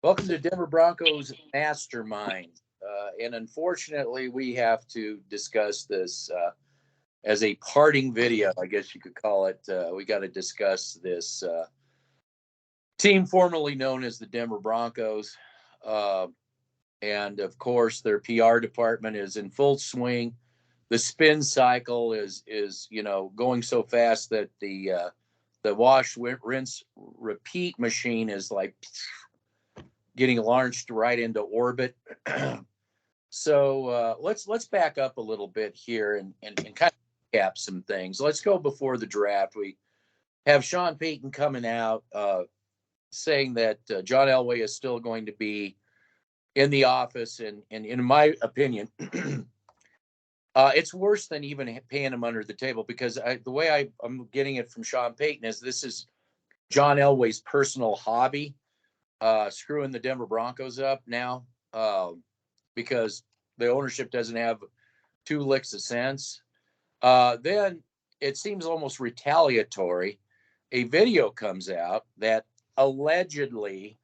Welcome to Denver Broncos Masterminds. And unfortunately, we have to discuss this as a parting video, I guess you could call it. We got to discuss this team formerly known as the Denver Broncos. And of course, their PR department is in full swing. The spin cycle is going so fast that the wash, rinse, repeat machine is like getting launched right into orbit. So let's back up a little bit here and kind of recap some things. Let's go before the draft. We have Sean Payton coming out saying that John Elway is still going to be in the office, and in my opinion, it's worse than even paying him under the table, because the way I'm getting it from Sean Payton is this is John Elway's personal hobby, screwing the Denver Broncos up now, because the ownership doesn't have two licks of sense. Then it seems almost retaliatory. A video comes out that allegedly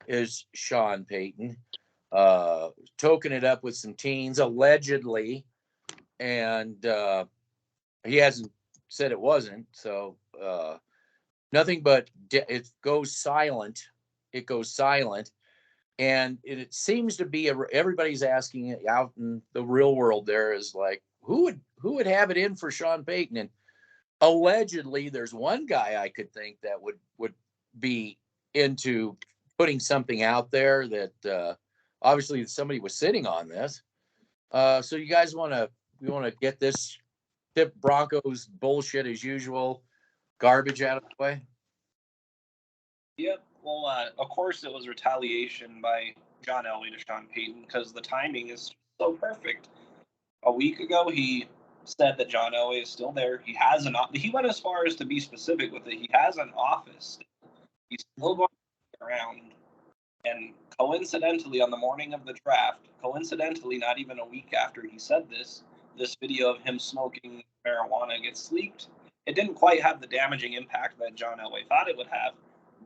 is Sean Payton toking it up with some teens, allegedly, and he hasn't said it wasn't. So nothing but it goes silent. It goes silent. And it seems to be everybody's asking it out in the real world. There is like, who would have it in for Sean Payton? And allegedly, there's one guy I could think that would be into putting something out there that obviously somebody was sitting on this. So you guys want to get this tip Broncos bullshit as usual, garbage out of the way? Yep. Well, of course, it was retaliation by John Elway to Sean Payton because the timing is so perfect. A week ago, he said that John Elway is still there. He has he went as far as to be specific with it. He has an office. He's still going around. And coincidentally, on the morning of the draft, coincidentally, not even a week after he said this video of him smoking marijuana gets leaked. It didn't quite have the damaging impact that John Elway thought it would have,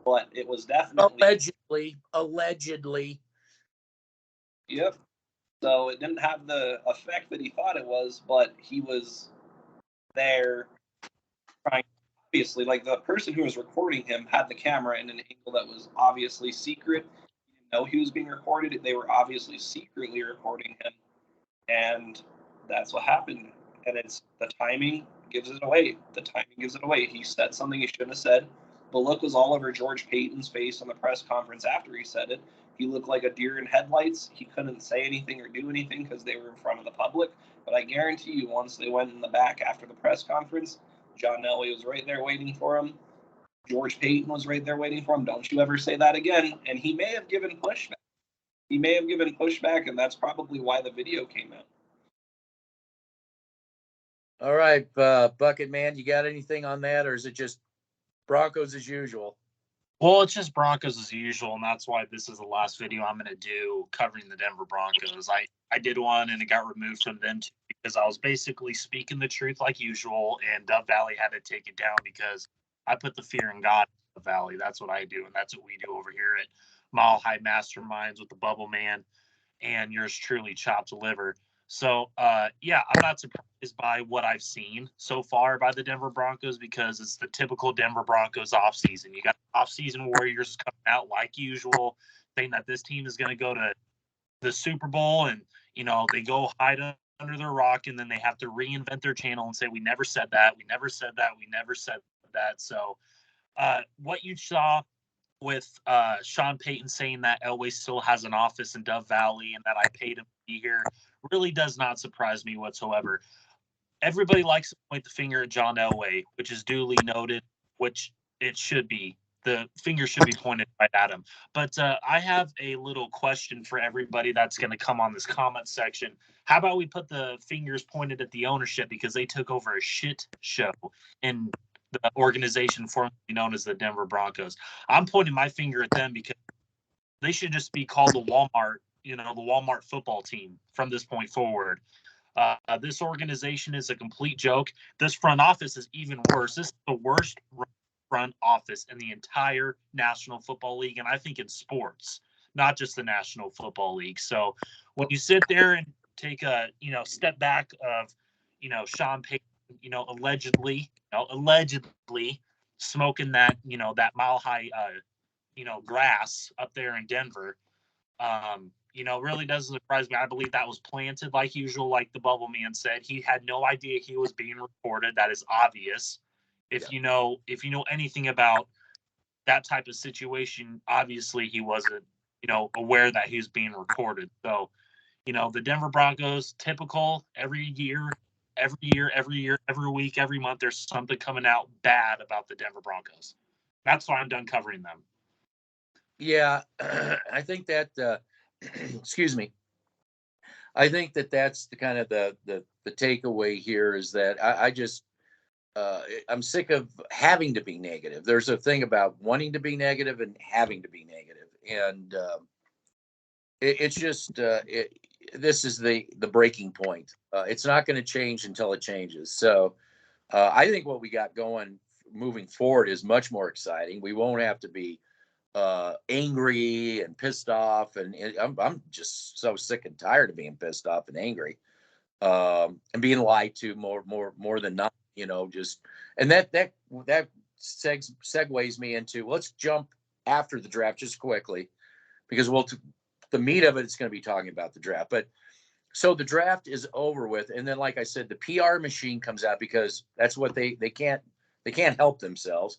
but it was definitely allegedly. Yep. So it didn't have the effect that he thought it was, but he was there trying. Obviously, like, the person who was recording him had the camera in an angle that was obviously secret. He didn't know he was being recorded. They were obviously secretly recording him, and that's what happened. And it's the timing gives it away. The timing gives it away. He said something he shouldn't have said. The look was all over George Payton's face on the press conference after he said it. He looked like a deer in headlights. He couldn't say anything or do anything because they were in front of the public. But I guarantee you, once they went in the back after the press conference, John Elway was right there waiting for him. George Payton was right there waiting for him. Don't you ever say that again. And he may have given pushback. And that's probably why the video came out. All right, Bucket Man, you got anything on that, or is it just Broncos as usual? Well, it's just Broncos as usual, and that's why this is the last video I'm going to do covering the Denver Broncos. I did one, and it got removed from them too, because I was basically speaking the truth like usual, and Dove Valley had to take it down because I put the fear in God in the Valley. That's what I do, and that's what we do over here at Mile High Masterminds with the Bubble Man and yours truly, Chopped Liver. So, yeah, I'm not surprised by what I've seen so far by the Denver Broncos, because it's the typical Denver Broncos offseason. You got offseason warriors coming out like usual, saying that this team is going to go to the Super Bowl, and, they go hide under their rock, and then they have to reinvent their channel and say, we never said that, we never said that, we never said that. So what you saw with Sean Payton saying that Elway still has an office in Dove Valley and that I paid him to be here really does not surprise me whatsoever. Everybody likes to point the finger at John Elway, which is duly noted, which it should be. The finger should be pointed right at him. But I have a little question for everybody that's going to come on this comment section. How about we put the fingers pointed at the ownership, because they took over a shit show in the organization formerly known as the Denver Broncos? I'm pointing my finger at them because they should just be called the Walmart, the Walmart football team from this point forward. This organization is a complete joke. This front office is even worse. This is the worst front office in the entire National Football League, and I think in sports, not just the National Football League. So when you sit there and take a, step back of, Sean Payton, allegedly smoking that, that mile high, grass up there in Denver, really doesn't surprise me. I believe that was planted like usual, like the Bubble Man said. He had no idea he was being recorded. That is obvious. If you know anything about that type of situation, obviously he wasn't, aware that he was being recorded. So, the Denver Broncos, typical every year, every week, every month, there's something coming out bad about the Denver Broncos. That's why I'm done covering them. Yeah, I think that, excuse me. I think that that's the kind of the takeaway here is that I just, I'm sick of having to be negative. There's a thing about wanting to be negative and having to be negative. And it's just, this is the breaking point. It's not going to change until it changes. So I think what we got going moving forward is much more exciting. We won't have to be angry and pissed off. And I'm just so sick and tired of being pissed off and angry, and being lied to more than not, just, and that segues me into, let's jump after the draft just quickly, because the meat of it is going to be talking about the draft. But so the draft is over with. And then, like I said, the PR machine comes out, because that's what they can't help themselves.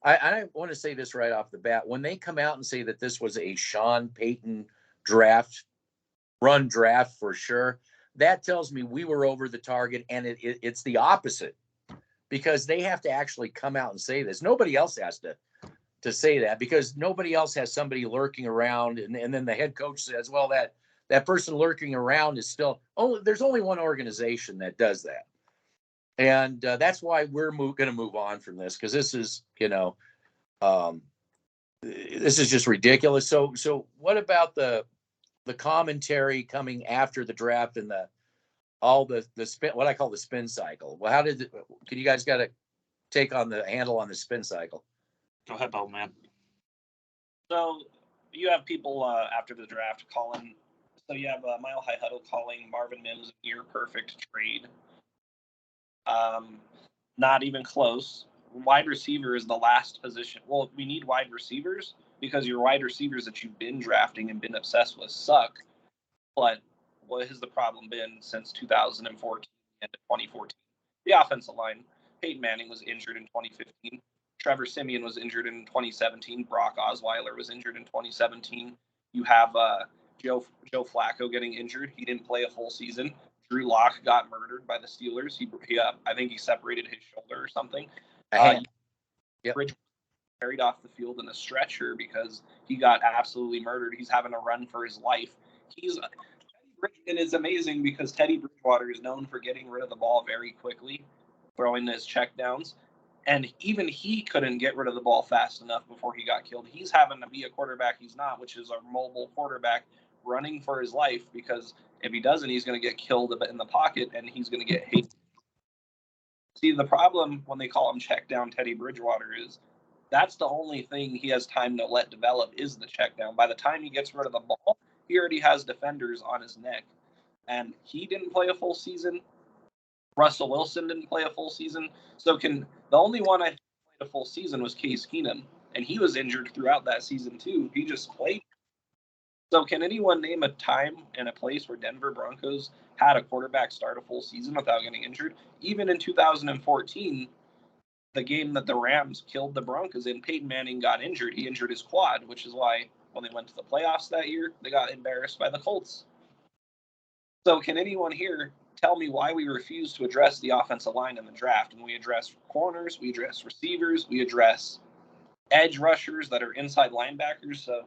I want to say this right off the bat. When they come out and say that this was a Sean Payton run draft for sure, that tells me we were over the target, and it's the opposite, because they have to actually come out and say this. Nobody else has to say that, because nobody else has somebody lurking around. And then the head coach says, well, that person lurking around is still there's only one organization that does that. And that's why we're going to move on from this, because this is, this is just ridiculous. So what about the commentary coming after the draft and all the spin, what I call the spin cycle? Well, can you guys got to take on the handle on the spin cycle? Go ahead, Bubble Man. So you have people after the draft calling. So you have Mile High Huddle calling Marvin Mims a near perfect trade. Not even close. Wide receiver is the last position. Well, we need wide receivers because your wide receivers that you've been drafting and been obsessed with suck. But what has the problem been since 2014 and 2014? The offensive line. Peyton Manning was injured in 2015. Trevor Siemian was injured in 2017. Brock Osweiler was injured in 2017. You have Joe Flacco getting injured. He didn't play a full season. Drew Lock got murdered by the Steelers. I think he separated his shoulder or something. Bridge carried off the field in a stretcher because he got absolutely murdered. He's having to run for his life. Teddy Bridgewater is amazing because Teddy Bridgewater is known for getting rid of the ball very quickly, throwing his checkdowns. And even he couldn't get rid of the ball fast enough before he got killed. He's having to be a quarterback he's not, which is a mobile quarterback running for his life, because if he doesn't, he's going to get killed in the pocket and he's going to get hit. See, the problem when they call him check down Teddy Bridgewater is that's the only thing he has time to let develop is the check down. By the time he gets rid of the ball, he already has defenders on his neck. And he didn't play a full season. Russell Wilson didn't play a full season. So the only one I think played a full season was Case Keenum. And he was injured throughout that season too. He just played. So can anyone name a time and a place where Denver Broncos had a quarterback start a full season without getting injured? Even in 2014, the game that the Rams killed the Broncos in, Peyton Manning got injured. He injured his quad, which is why when they went to the playoffs that year, they got embarrassed by the Colts. So can anyone here tell me why we refuse to address the offensive line in the draft? And we address corners, we address receivers, we address edge rushers that are inside linebackers. So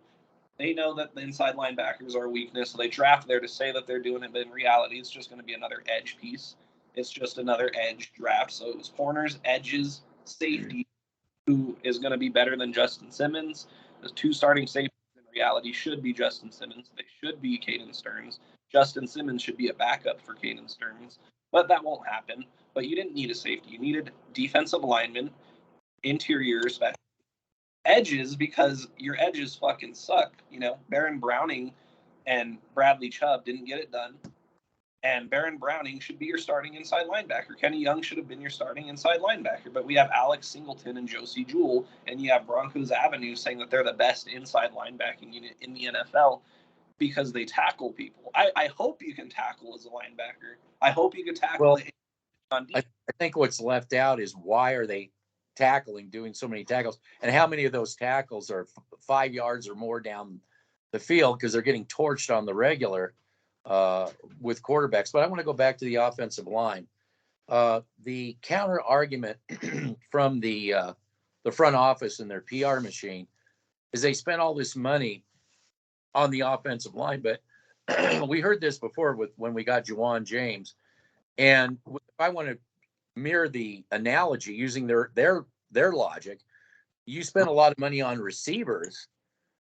they know that the inside linebackers are a weakness, so they draft there to say that they're doing it, but in reality, it's just going to be another edge piece. It's just another edge draft. So it was corners, edges, safety, who is going to be better than Justin Simmons. The two starting safeties in reality should be Justin Simmons. They should be Caden Stearns. Justin Simmons should be a backup for Caden Stearns, but that won't happen. But you didn't need a safety. You needed defensive linemen, interior special, edges because your edges fucking suck. You know, Baron Browning and Bradley Chubb didn't get it done. And Baron Browning should be your starting inside linebacker. Kenny Young should have been your starting inside linebacker. But we have Alex Singleton and Josie Jewell, and you have Broncos Avenue saying that they're the best inside linebacking unit in the NFL because they tackle people. I hope you can tackle as a linebacker. I hope you can tackle it on defense. I think what's left out is why are they tackling, doing so many tackles, and how many of those tackles are 5 yards or more down the field because they're getting torched on the regular with quarterbacks. But I want to go back to the offensive line. The counter argument from the front office and their PR machine is they spent all this money on the offensive line, but we heard this before when we got Juwan James. And if I want to mirror the analogy using their logic, you spend a lot of money on receivers.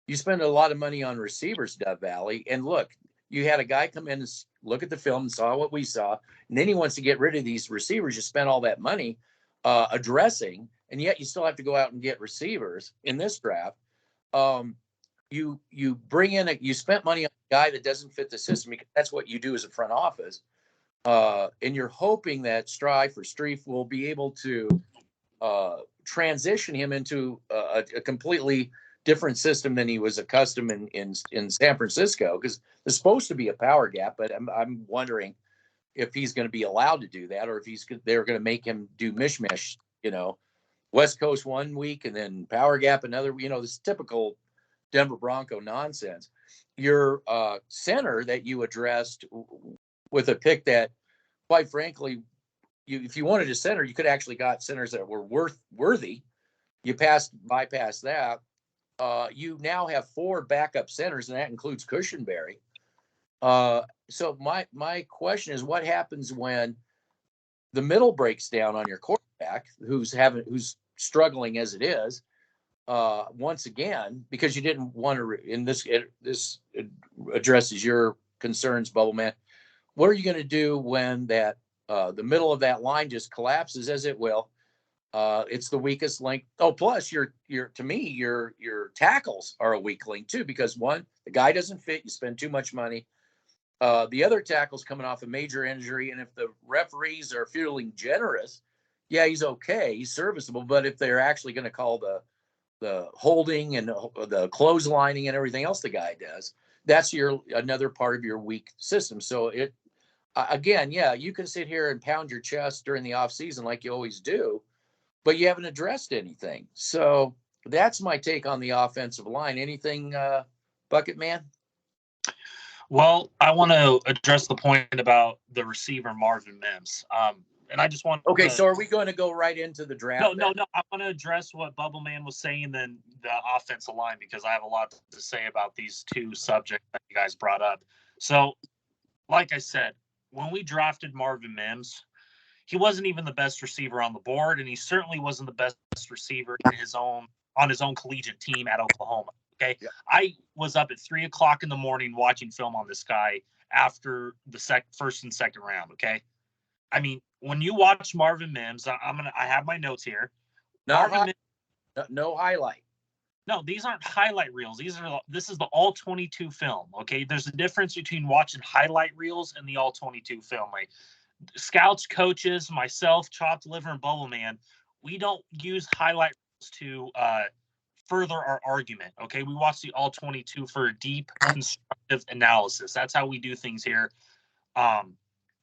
You spend a lot of money on receivers, Dove Valley. And look, you had a guy come in and look at the film and saw what we saw, and then he wants to get rid of these receivers. You spent all that money addressing, and yet you still have to go out and get receivers in this draft. You bring in you spent money on a guy that doesn't fit the system because that's what you do as a front office. And you're hoping that Strife or Streif will be able to transition him into a completely different system than he was accustomed in San Francisco, because there's supposed to be a power gap, but I'm wondering if he's going to be allowed to do that, or if they're going to make him do mishmash, West Coast 1 week and then power gap another, this typical Denver Bronco nonsense. Your center that you addressed with a pick that, quite frankly, if you wanted a center, you could actually got centers that were worthy. You bypassed that. You now have 4 backup centers, and that includes Cushenberry. So my question is, what happens when the middle breaks down on your quarterback, who's struggling as it is, once again, because you didn't want to? This addresses your concerns, Bubble Man. What are you going to do when that the middle of that line just collapses, as it will? It's the weakest link. Oh, plus your tackles are a weak link too, because one, the guy doesn't fit. You spend too much money. The other tackle's coming off a major injury, and if the referees are feeling generous, yeah, he's okay, he's serviceable. But if they're actually going to call the holding and the clotheslining and everything else the guy does, that's another part of your weak system. So again, yeah, you can sit here and pound your chest during the off season like you always do, but you haven't addressed anything. So that's my take on the offensive line. Anything, Bucket Man? Well, I want to address the point about the receiver Marvin Mims. And I just want Okay, so are we going to go right into the draft? No. I want to address what Bubble Man was saying, then the offensive line, because I have a lot to say about these two subjects that you guys brought up. So, like I said, when we drafted Marvin Mims, he wasn't even the best receiver on the board, and he certainly wasn't the best receiver on his own collegiate team at Oklahoma. Okay, yeah. I was up at 3:00 in the morning watching film on this guy after the first and second round. Okay, I mean, when you watch Marvin Mims, I have my notes here. No highlight. No, these aren't highlight reels. This is the all 22 film. Okay, there's a difference between watching highlight reels and the all 22 film. Like, scouts, coaches, myself, Chopped Liver, and Bubble Man, we don't use highlight reels to further our argument. Okay, we watch the all 22 for a deep, constructive analysis. That's how we do things here.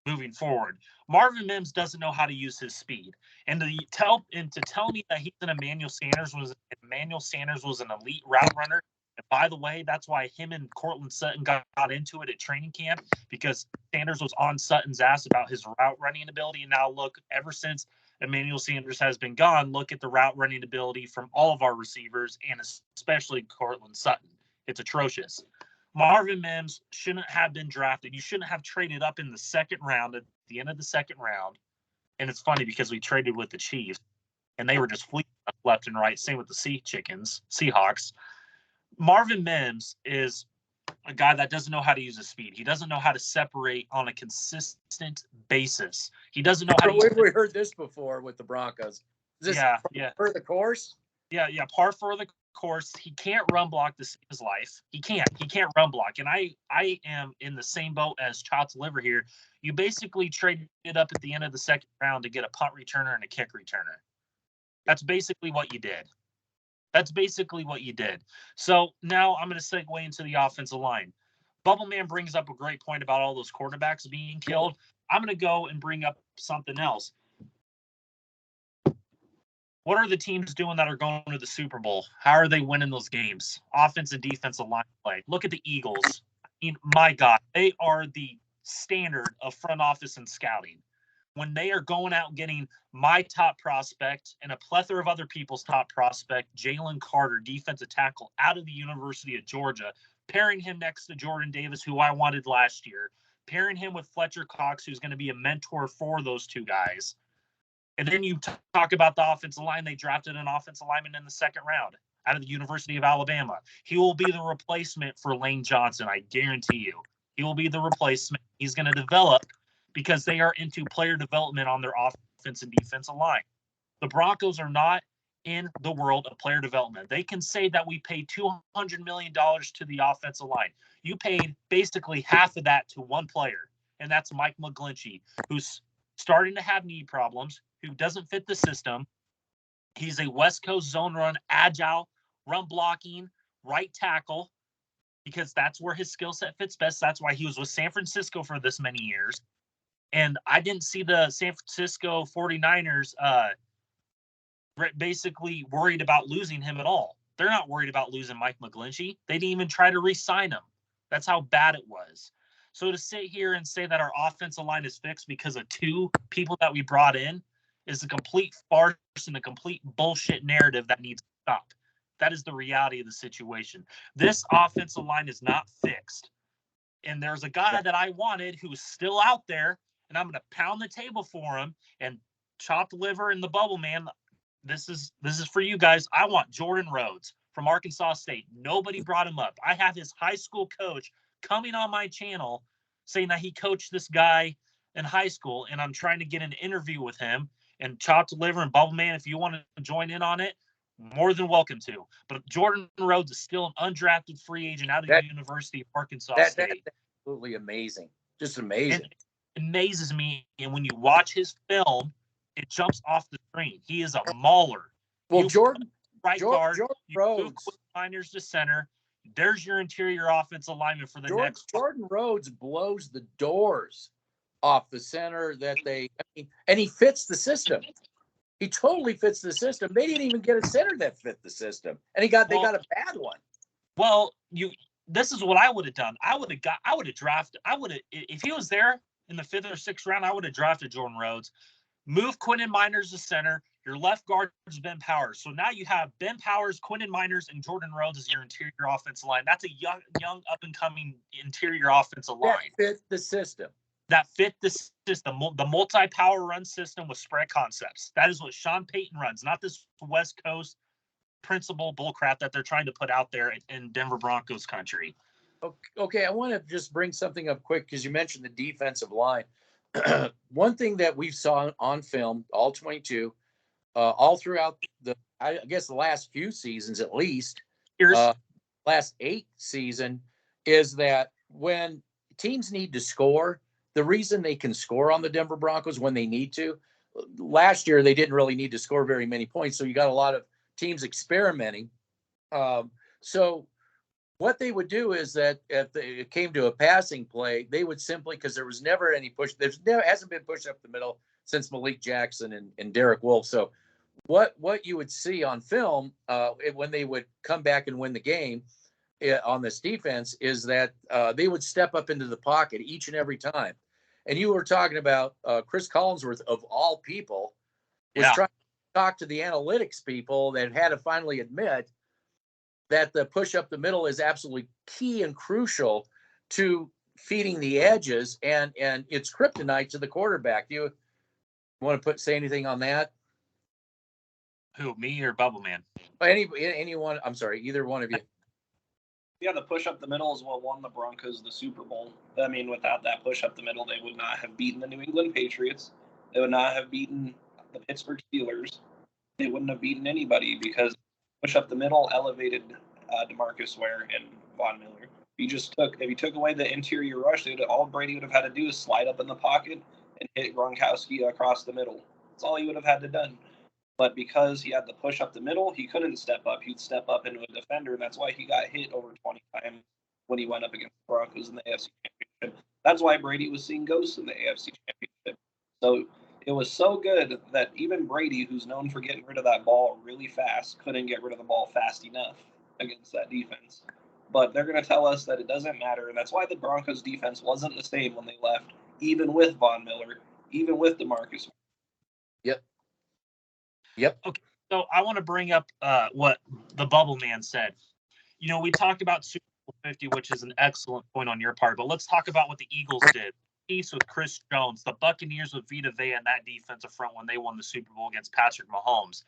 Moving forward, Marvin Mims doesn't know how to use his speed, and to tell me that he's an Emmanuel Sanders was an elite route runner. And by the way, that's why him and Cortland Sutton got into it at training camp, because Sanders was on Sutton's ass about his route running ability. And now look, ever since Emmanuel Sanders has been gone, look at the route running ability from all of our receivers, and especially Cortland Sutton. It's atrocious. Marvin Mims shouldn't have been drafted. You shouldn't have traded up in the second round, at the end of the second round. And it's funny because we traded with the Chiefs, and they were just fleeing left and right. Same with the Seahawks. Marvin Mims is a guy that doesn't know how to use his speed. He doesn't know how to separate on a consistent basis. He doesn't know how to we heard this before with the Broncos. Is this par for the course? Yeah, par for the course, he can't run block to save his life. He can't run block. And I am in the same boat as Chop's liver here. You basically traded up at the end of the second round to get a punt returner and a kick returner. That's basically what you did. So now I'm going to segue into the offensive line. Bubbleman brings up a great point about all those quarterbacks being killed. I'm going to go and bring up something else. What are the teams doing that are going to the Super Bowl? How are they winning those games? Offense and defensive line play. Look at the Eagles. I mean, my God, they are the standard of front office and scouting. When they are going out and getting my top prospect and a plethora of other people's top prospect, Jalen Carter, defensive tackle out of the University of Georgia, pairing him next to Jordan Davis, who I wanted last year, pairing him with Fletcher Cox, who's going to be a mentor for those two guys. And then you talk about the offensive line. They drafted an offensive lineman in the second round out of the University of Alabama. He will be the replacement for Lane Johnson. I guarantee you. He will be the replacement. He's going to develop because they are into player development on their offense and defensive line. The Broncos are not in the world of player development. They can say that we paid $200 million to the offensive line. You paid basically half of that to one player, and that's Mike McGlinchey, who's starting to have knee problems, who doesn't fit the system. He's a West Coast zone run, agile, run blocking, right tackle, because that's where his skill set fits best. That's why he was with San Francisco for this many years. And I didn't see the San Francisco 49ers basically worried about losing him at all. They're not worried about losing Mike McGlinchey. They didn't even try to re-sign him. That's how bad it was. So to sit here and say that our offensive line is fixed because of two people that we brought in is a complete farce and a complete bullshit narrative that needs to stop. That is the reality of the situation. This offensive line is not fixed. And there's a guy that I wanted who's still out there, and I'm going to pound the table for him. And Chopped Liver and the Bubble Man, this is for you guys. I want Jordan Rhodes from Arkansas State. Nobody brought him up. I have his high school coach coming on my channel saying that he coached this guy in high school, and I'm trying to get an interview with him. And Chopped Liver and Bubble Man, if you want to join in on it, more than welcome to. But Jordan Rhodes is still an undrafted free agent out of the University of Arkansas State. That's absolutely amazing. Just amazing. It amazes me. And when you watch his film, it jumps off the screen. He is a mauler. Well, Jordan guard, Rhodes. Miners to center. There's your interior offensive lineman for the next. Jordan Rhodes blows the doors off the center and he fits the system. He totally fits the system. They didn't even get a center that fit the system, and they got a bad one. Well, this is what I would have done. If he was there in the 5th or 6th round, I would have drafted Jordan Rhodes. Move Quinton Miners to center. Your left guard is Ben Powers. So now you have Ben Powers, Quinton Miners, and Jordan Rhodes as your interior offensive line. That's a young up-and-coming interior offensive line. That fit the system. The multi-power run system with spread concepts. That is what Sean Payton runs, not this West Coast principle bullcrap that they're trying to put out there in Denver Broncos country. Okay, I want to just bring something up quick because you mentioned the defensive line. One thing that we saw on film, all 22, all throughout the last few seasons at least, last 8 season, is that when teams need to score, the reason they can score on the Denver Broncos when they need to, last year they didn't really need to score very many points, so you got a lot of teams experimenting. So what they would do is that if it came to a passing play, they would simply, because there was never any push, hasn't been push up the middle since Malik Jackson and Derek Wolfe. So what you would see on film when they would come back and win the game on this defense is that they would step up into the pocket each and every time. And you were talking about Chris Collinsworth, of all people, was trying to talk to the analytics people that had to finally admit that the push up the middle is absolutely key and crucial to feeding the edges, and it's kryptonite to the quarterback. Do you want to say anything on that? Who, me or Bubble Man? Anyone? I'm sorry, either one of you. Yeah, the push up the middle is what won the Broncos the Super Bowl. I mean, without that push up the middle, they would not have beaten the New England Patriots. They would not have beaten the Pittsburgh Steelers. They wouldn't have beaten anybody because push up the middle, elevated DeMarcus Ware and Von Miller. If you took away the interior rush, all Brady would have had to do is slide up in the pocket and hit Gronkowski across the middle. That's all he would have had to done. But because he had to push up the middle, he couldn't step up. He'd step up into a defender, and that's why he got hit over 20 times when he went up against the Broncos in the AFC Championship. That's why Brady was seeing ghosts in the AFC Championship. So it was so good that even Brady, who's known for getting rid of that ball really fast, couldn't get rid of the ball fast enough against that defense. But they're going to tell us that it doesn't matter, and that's why the Broncos defense wasn't the same when they left, even with Von Miller, even with DeMarcus. Yep. Okay, so I want to bring up what the Bubble Man said. You know, we talked about Super Bowl 50, which is an excellent point on your part, but let's talk about what the Eagles did. East with Chris Jones, the Buccaneers with Vita Vea and that defensive front when they won the Super Bowl against Patrick Mahomes.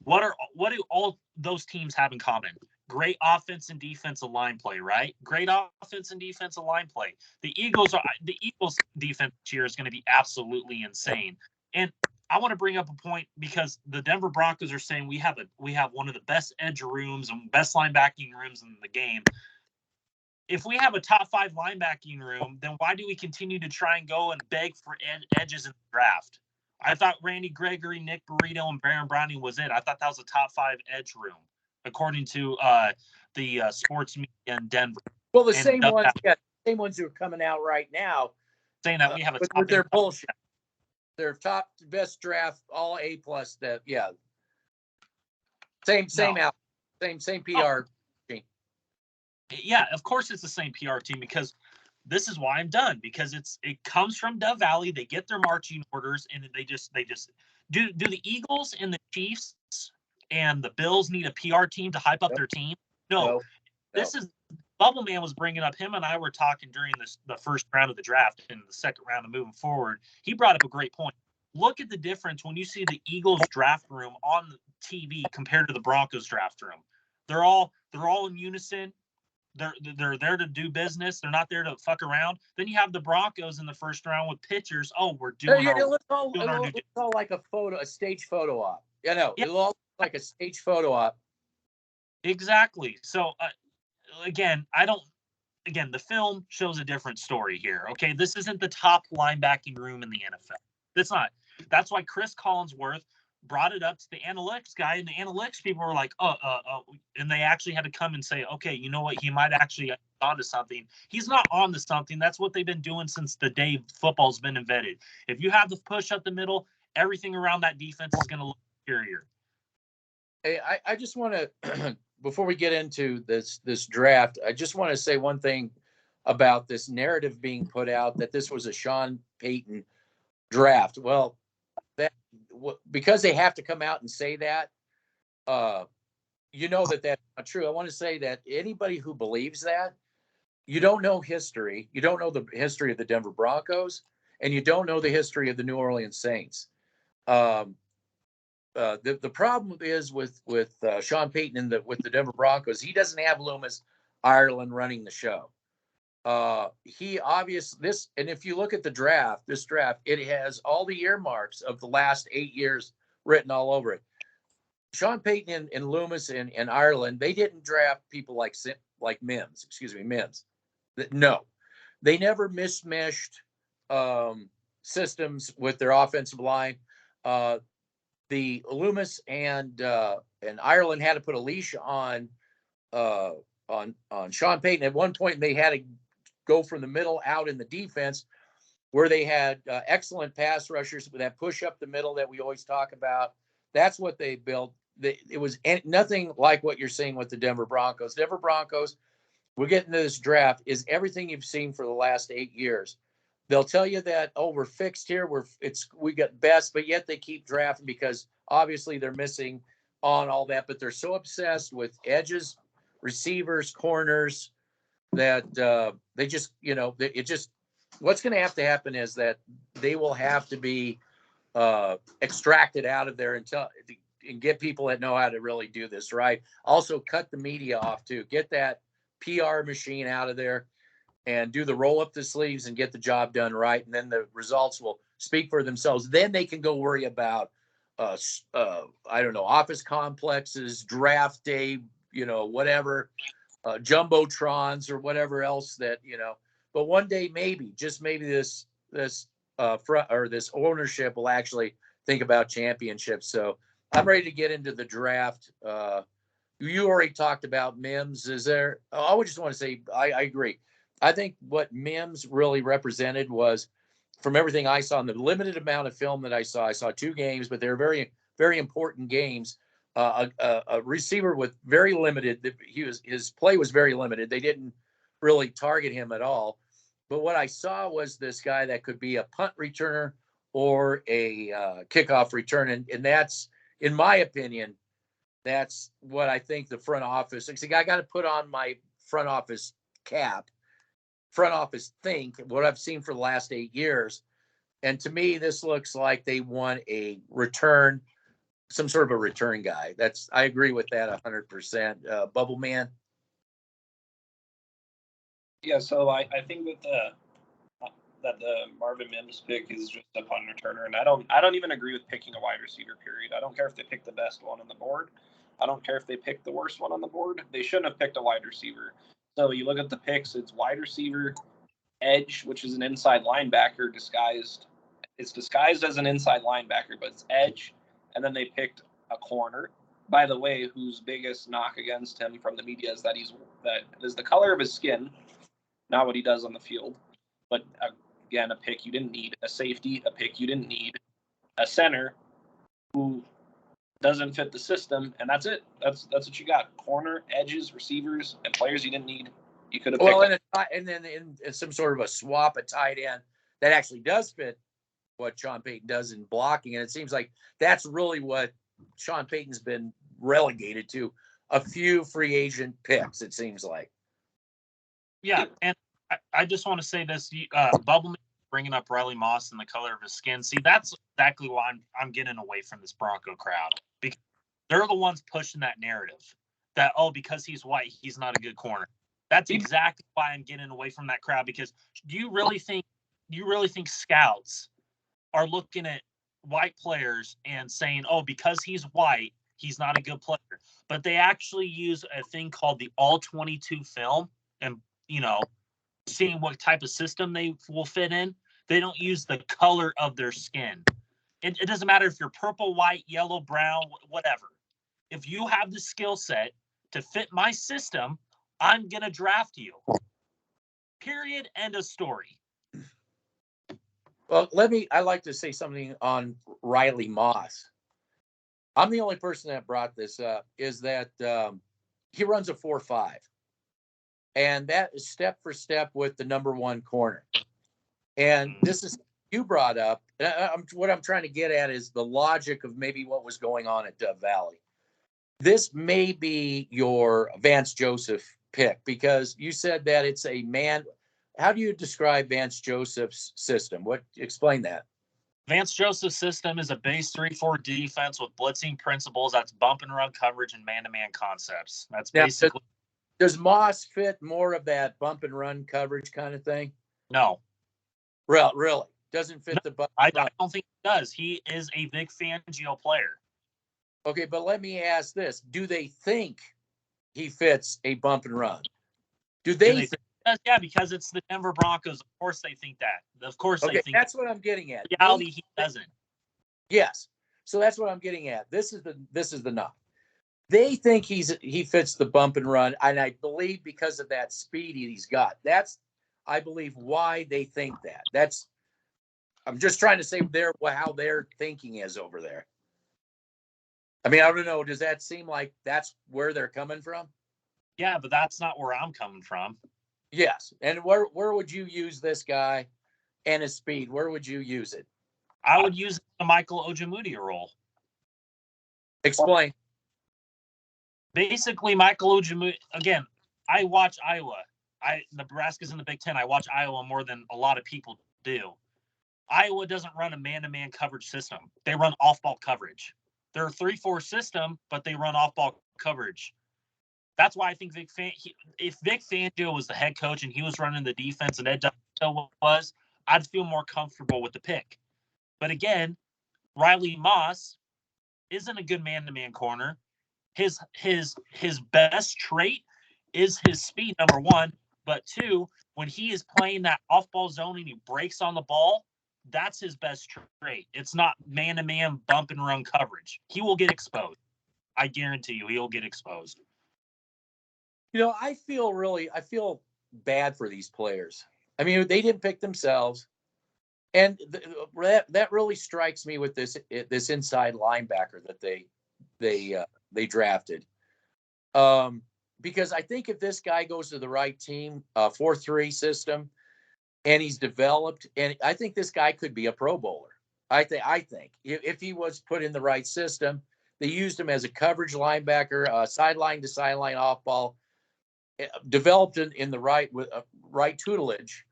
What do all those teams have in common? Great offense and defensive line play, right? Great offense and defensive line play. The Eagles defense here is going to be absolutely insane. And I want to bring up a point because the Denver Broncos are saying we have one of the best edge rooms and best linebacking rooms in the game. If we have a top 5 linebacking room, then why do we continue to try and go and beg for edges in the draft? I thought Randy Gregory, Nick Burrito, and Baron Browning was it. I thought that was a top 5 edge room, according to the sports media in Denver. Well, the same ones who are coming out right now saying that we have a top. With their bullshit. Their top best draft, all A+. That same PR. Yeah, of course it's the same PR team because this is why I'm done, because it comes from Dove Valley. They get their marching orders and they just do the Eagles and the Chiefs and the Bills need a PR team to hype up their team? No. This is Bubble Man was bringing up. Him and I were talking during the first round of the draft and the second round of moving forward. He brought up a great point. Look at the difference when you see the Eagles draft room on the TV compared to the Broncos draft room. They're all in unison. They're there to do business. They're not there to fuck around. Then you have the Broncos in the first round with pictures. Oh, we're doing it looks all like a stage photo op. It looks like a stage photo op. Exactly. So again, the film shows a different story here. Okay, this isn't the top linebacking room in the NFL. It's not. That's why Chris Collinsworth brought it up to the analytics guy, and the analytics people were like, and they actually had to come and say, okay, you know what? He might actually onto something. He's not on to something. That's what they've been doing since the day football's been invented. If you have the push up the middle, everything around that defense is going to look superior. Hey, I just want to, before we get into this draft, I just want to say one thing about this narrative being put out that this was a Sean Payton draft. Well, because they have to come out and say that, that's not true. I want to say that anybody who believes that, you don't know history. You don't know the history of the Denver Broncos, and you don't know the history of the New Orleans Saints. The problem is with Sean Payton with the Denver Broncos, he doesn't have Loomis, Ireland running the show. And if you look at this draft, it has all the earmarks of the last 8 years written all over it. Sean Payton and Loomis and Ireland, they didn't draft people like Mims. No, they never mismeshed systems with their offensive line. The Loomis and Ireland had to put a leash on Sean Payton. At one point, they had to go from the middle out in the defense, where they had excellent pass rushers with that push up the middle that we always talk about. That's what they built. It was nothing like what you're seeing with the Denver Broncos. Denver Broncos, we're getting to this draft, is everything you've seen for the last 8 years. They'll tell you that, we're fixed here. We got best, but yet they keep drafting because obviously they're missing on all that. But they're so obsessed with edges, receivers, corners, that they just, what's going to have to happen is that they will have to be extracted out of there and get people that know how to really do this right. Also, cut the media off too. Get that PR machine out of there and do the roll up the sleeves and get the job done right. And then the results will speak for themselves. Then they can go worry about I don't know, office complexes, draft day, whatever, jumbotrons or whatever else that, but one day maybe, just maybe this this ownership will actually think about championships. So I'm ready to get into the draft. You already talked about Mims. Is there? I would just want to say I agree. I think what Mims really represented was, from everything I saw in the limited amount of film that I saw 2 games, but they're very, very important games. A receiver with very limited. His play was very limited. They didn't really target him at all. But what I saw was this guy that could be a punt returner or a kickoff return, and that's, in my opinion, that's what I think the front office. I got to put on my front office cap, front office think, what I've seen for the last 8 years. And to me, this looks like they want a return, some sort of a return guy. I agree with that 100%. Bubble Man. Yeah, so I think that the Marvin Mims pick is just a punt returner, and I don't even agree with picking a wide receiver. Period. I don't care if they pick the best one on the board. I don't care if they pick the worst one on the board. They shouldn't have picked a wide receiver. So you look at the picks, it's wide receiver, edge, which is an inside linebacker disguised. It's disguised as an inside linebacker, but it's edge. And then they picked a corner. By the way, whose biggest knock against him from the media is that is the color of his skin, not what he does on the field. But again, a pick you didn't need. A safety, a pick you didn't need. A center who doesn't fit the system, and that's it. That's what you got. Corner, edges, receivers, and players you didn't need. You could have picked. And then in some sort of a swap, a tight end that actually does fit what Sean Payton does in blocking, and it seems like that's really what Sean Payton's been relegated to. A few free agent picks, it seems like. Yeah, and I just want to say this: Bubbleman bringing up Riley Moss and the color of his skin. See, that's exactly why I'm getting away from this Bronco crowd, because they're the ones pushing that narrative that, oh, because he's white, he's not a good corner. That's exactly why I'm getting away from that crowd. Because do you really think scouts are looking at white players and saying, oh, because he's white, he's not a good player? But they actually use a thing called the all-22 film, and seeing what type of system they will fit in. They don't use the color of their skin. It doesn't matter if you're purple, white, yellow, brown, whatever. If you have the skill set to fit my system, I'm going to draft you. Period. End of story. Well, I'd like to say something on Riley Moss. I'm the only person that brought this up, is that he runs a 4.5. And that is step for step with the number 1 corner. And this is, you brought up, what I'm trying to get at is the logic of maybe what was going on at Dove Valley. This may be your Vance Joseph pick, because you said that it's a man. How do you describe Vance Joseph's system? Explain that. Vance Joseph's system is a base 3-4 defense with blitzing principles. That's bump and run coverage and man-to-man concepts. That's basically. Does Moss fit more of that bump and run coverage kind of thing? No. Really? Doesn't fit the bump and run? I don't think he does. He is a Vic Fangio player. Okay, but let me ask this. Do they think he fits a bump and run? Do they think? Yeah, because it's the Denver Broncos. Of course they think that. Of course they think that's what I'm getting at. In reality, he doesn't. Yes. So that's what I'm getting at. This is the knock. They think he fits the bump and run, and I believe because of that speed he's got. That's, I believe, why they think that. I'm just trying to say how their thinking is over there. I mean, I don't know. Does that seem like that's where they're coming from? Yeah, but that's not where I'm coming from. Yes. And where would you use this guy and his speed? Where would you use it? I would use the Michael Ojemudia role. Explain. Basically, Michael Ojemudia, again, I watch Iowa. Nebraska's in the Big Ten. I watch Iowa more than a lot of people do. Iowa doesn't run a man-to-man coverage system. They run off-ball coverage. They're a 3-4 system, but they run off-ball coverage. That's why I think if Vic Fangio was the head coach and he was running the defense and Ed Dunn was, I'd feel more comfortable with the pick. But again, Riley Moss isn't a good man-to-man corner. His best trait is his speed, number one. But two, when he is playing that off-ball zone and he breaks on the ball, that's his best trait. It's not man-to-man bump and run coverage. He will get exposed. I guarantee you, he'll get exposed. I feel bad for these players. I mean, they didn't pick themselves. And that really strikes me with this inside linebacker that they drafted. Because I think if this guy goes to the right team, 4-3 system, and he's developed, and I think this guy could be a Pro Bowler. I think if he was put in the right system, they used him as a coverage linebacker, sideline to sideline off ball, developed in the right with right tutelage.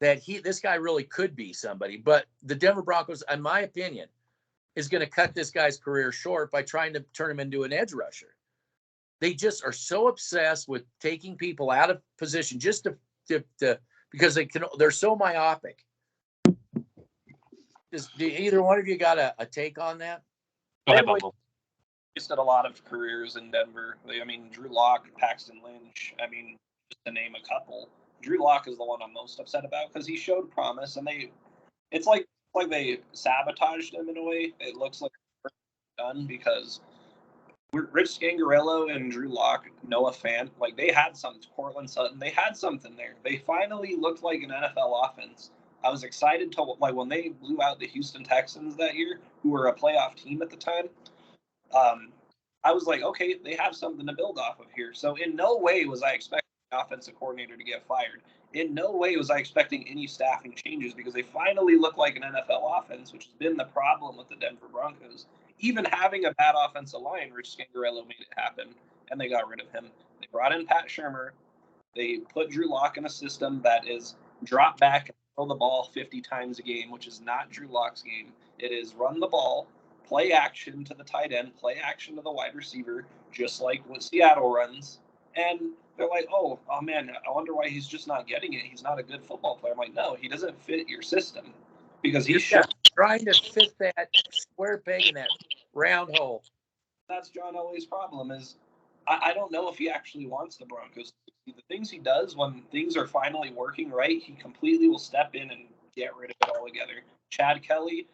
That this guy really could be somebody. But the Denver Broncos, in my opinion, is going to cut this guy's career short by trying to turn him into an edge rusher. They just are so obsessed with taking people out of position just to because they're so myopic. Do either one of you got a take on that? Go ahead, Bumble. Wasted a lot of careers in Denver. I mean, Drew Lock, Paxton Lynch. I mean, just to name a couple. Drew Lock is the one I'm most upset about because he showed promise, and it's like they sabotaged him in a way. It looks like done because Rich Scangarello and Drew Lock, Noah Fant, like they had something. Cortland Sutton, they had something there. They finally looked like an NFL offense. I was excited to when they blew out the Houston Texans that year, who were a playoff team at the time. I was like, okay, they have something to build off of here. So in no way was I expecting the offensive coordinator to get fired. In no way was I expecting any staffing changes because they finally look like an NFL offense, which has been the problem with the Denver Broncos. Even having a bad offensive line, Rich Scangarello made it happen, and they got rid of him. They brought in Pat Shurmur. They put Drew Lock in a system that is drop back and throw the ball 50 times a game, which is not Drew Lock's game. It is run the ball, play action to the tight end, play action to the wide receiver, just like what Seattle runs. And they're like, oh man, I wonder why he's just not getting it. He's not a good football player. I'm like, no, he doesn't fit your system because he's trying to fit that square peg in that round hole. That's John Elway's problem is I don't know if he actually wants the Broncos. The things he does when things are finally working right, he completely will step in and get rid of it altogether. Chad Kelly,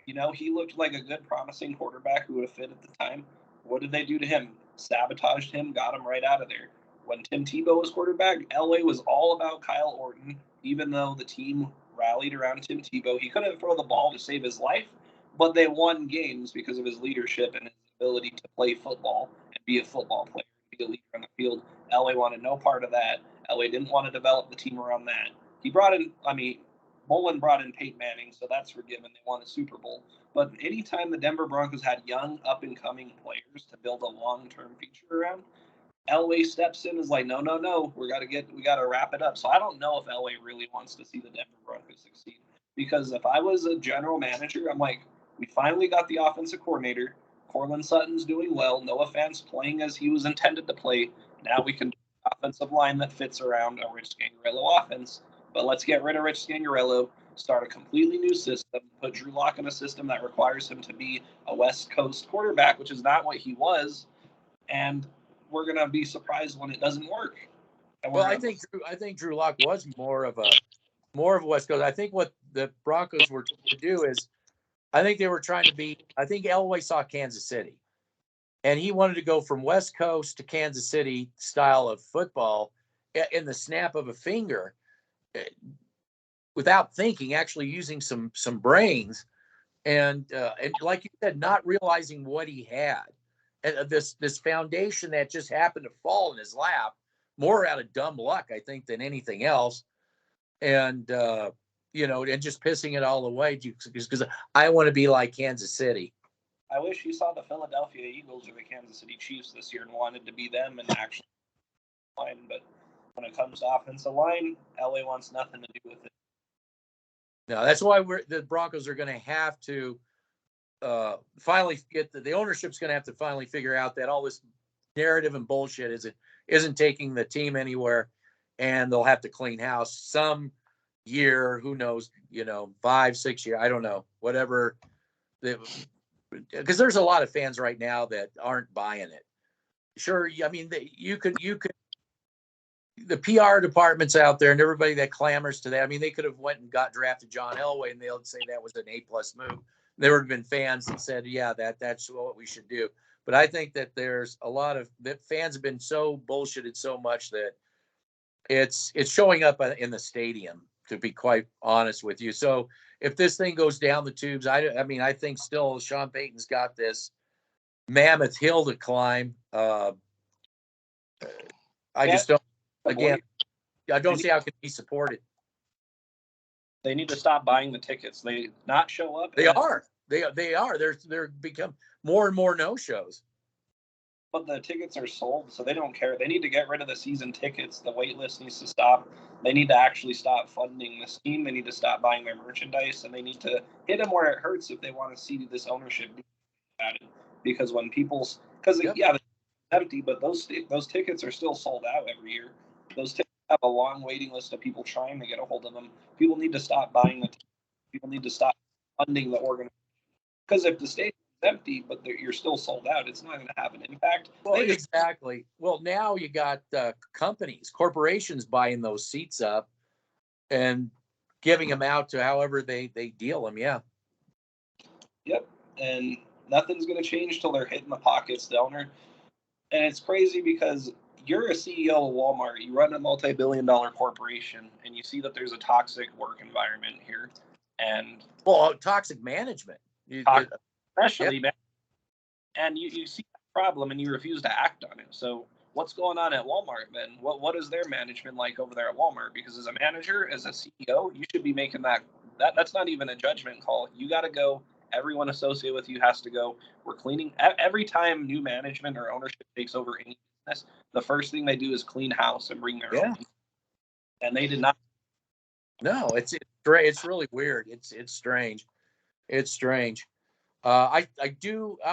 he looked like a good, promising quarterback who would have fit at the time. What did they do to him? Sabotaged him, got him right out of there. When Tim Tebow was quarterback, Elway was all about Kyle Orton, even though the team rallied around Tim Tebow. He couldn't throw the ball to save his life, but they won games because of his leadership and his ability to play football and be a football player, be a leader on the field. Elway wanted no part of that. Elway didn't want to develop the team around that. He brought in, Mullen brought in Peyton Manning, so that's forgiven. They won a Super Bowl. But anytime the Denver Broncos had young, up-and-coming players to build a long-term future around, Elway steps in and is like, no, we got to wrap it up. So I don't know if Elway really wants to see the Denver Broncos succeed. Because if I was a general manager, I'm like, we finally got the offensive coordinator. Cortland Sutton's doing well. Noah Fant's playing as he was intended to play. Now we can do an offensive line that fits around a Rich Scangarello offense. But let's get rid of Rich Scangarello, start a completely new system, put Drew Lock in a system that requires him to be a West Coast quarterback, which is not what he was. And we're going to be surprised when it doesn't work. Well, I think Drew Lock was more of a West Coast. I think what the Broncos were trying to do is, I think Elway saw Kansas City, and he wanted to go from West Coast to Kansas City style of football in the snap of a finger, without thinking, actually using some brains, and like you said, not realizing what he had, and this foundation that just happened to fall in his lap, more out of dumb luck, I think, than anything else, and and just pissing it all away because I want to be like Kansas City. I wish you saw the Philadelphia Eagles or the Kansas City Chiefs this year and wanted to be them and actually line, but when it comes to offensive line, LA wants nothing to do with it. No, that's why the Broncos are going to have to finally get the ownership's going to have to finally figure out that all this narrative and bullshit isn't taking the team anywhere, and they'll have to clean house some year. Who knows? 5-6 years. I don't know. Whatever. because there's a lot of fans right now that aren't buying it. Sure, I mean, you could the PR departments out there and everybody that clamors to that. I mean, they could have went and got drafted John Elway, and they'll say that was an A+ move. There would have been fans that said, yeah, that's what we should do. But I think that there's a lot of that fans have been so bullshitted so much that it's showing up in the stadium, to be quite honest with you. So if this thing goes down the tubes, I mean, I think still Sean Payton's got this mammoth hill to climb. I just don't. Again, I don't see how it can be supported. They need to stop buying the tickets. They not show up. They are. They're become more and more no-shows. But the tickets are sold, so they don't care. They need to get rid of the season tickets. The wait list needs to stop. They need to actually stop funding this team. They need to stop buying their merchandise, and they need to hit them where it hurts if they want to see this ownership at it. Because when yeah, it's empty, but those tickets are still sold out every year. Those tickets have a long waiting list of people trying to get a hold of them. People need to stop buying the tickets. People need to stop funding the organization. Because if the stadium is empty, but you're still sold out, it's not going to have an impact. Well, exactly. Well, now you got corporations buying those seats up and giving them out to however they deal them. Yeah. Yep. And nothing's going to change till they're hitting the pockets, the owner. And it's crazy because you're a CEO of Walmart. You run a multi-billion-dollar corporation, and you see that there's a toxic work environment here. And toxic management. Especially, man. And you see that problem and you refuse to act on it. So what's going on at Walmart then? What is their management like over there at Walmart? Because as a manager, as a CEO, you should be making that's not even a judgment call. You got to go. Everyone associated with you has to go. We're cleaning. Every time new management or ownership takes over any business, the first thing they do is clean house and bring their own. And they did not. No, it's really weird. It's strange. It's strange. I'm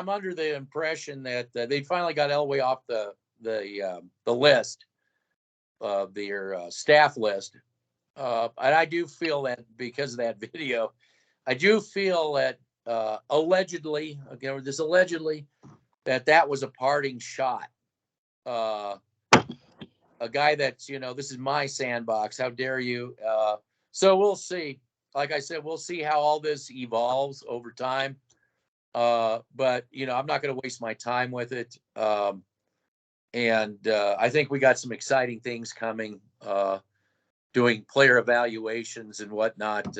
under the impression that they finally got Elway off the list, their staff list. And I do feel that because of that video, I do feel that allegedly that was a parting shot. A guy that's, this is my sandbox. How dare you? So we'll see. Like I said, we'll see how all this evolves over time. But I'm not going to waste my time with it. And I think we got some exciting things coming, doing player evaluations and whatnot.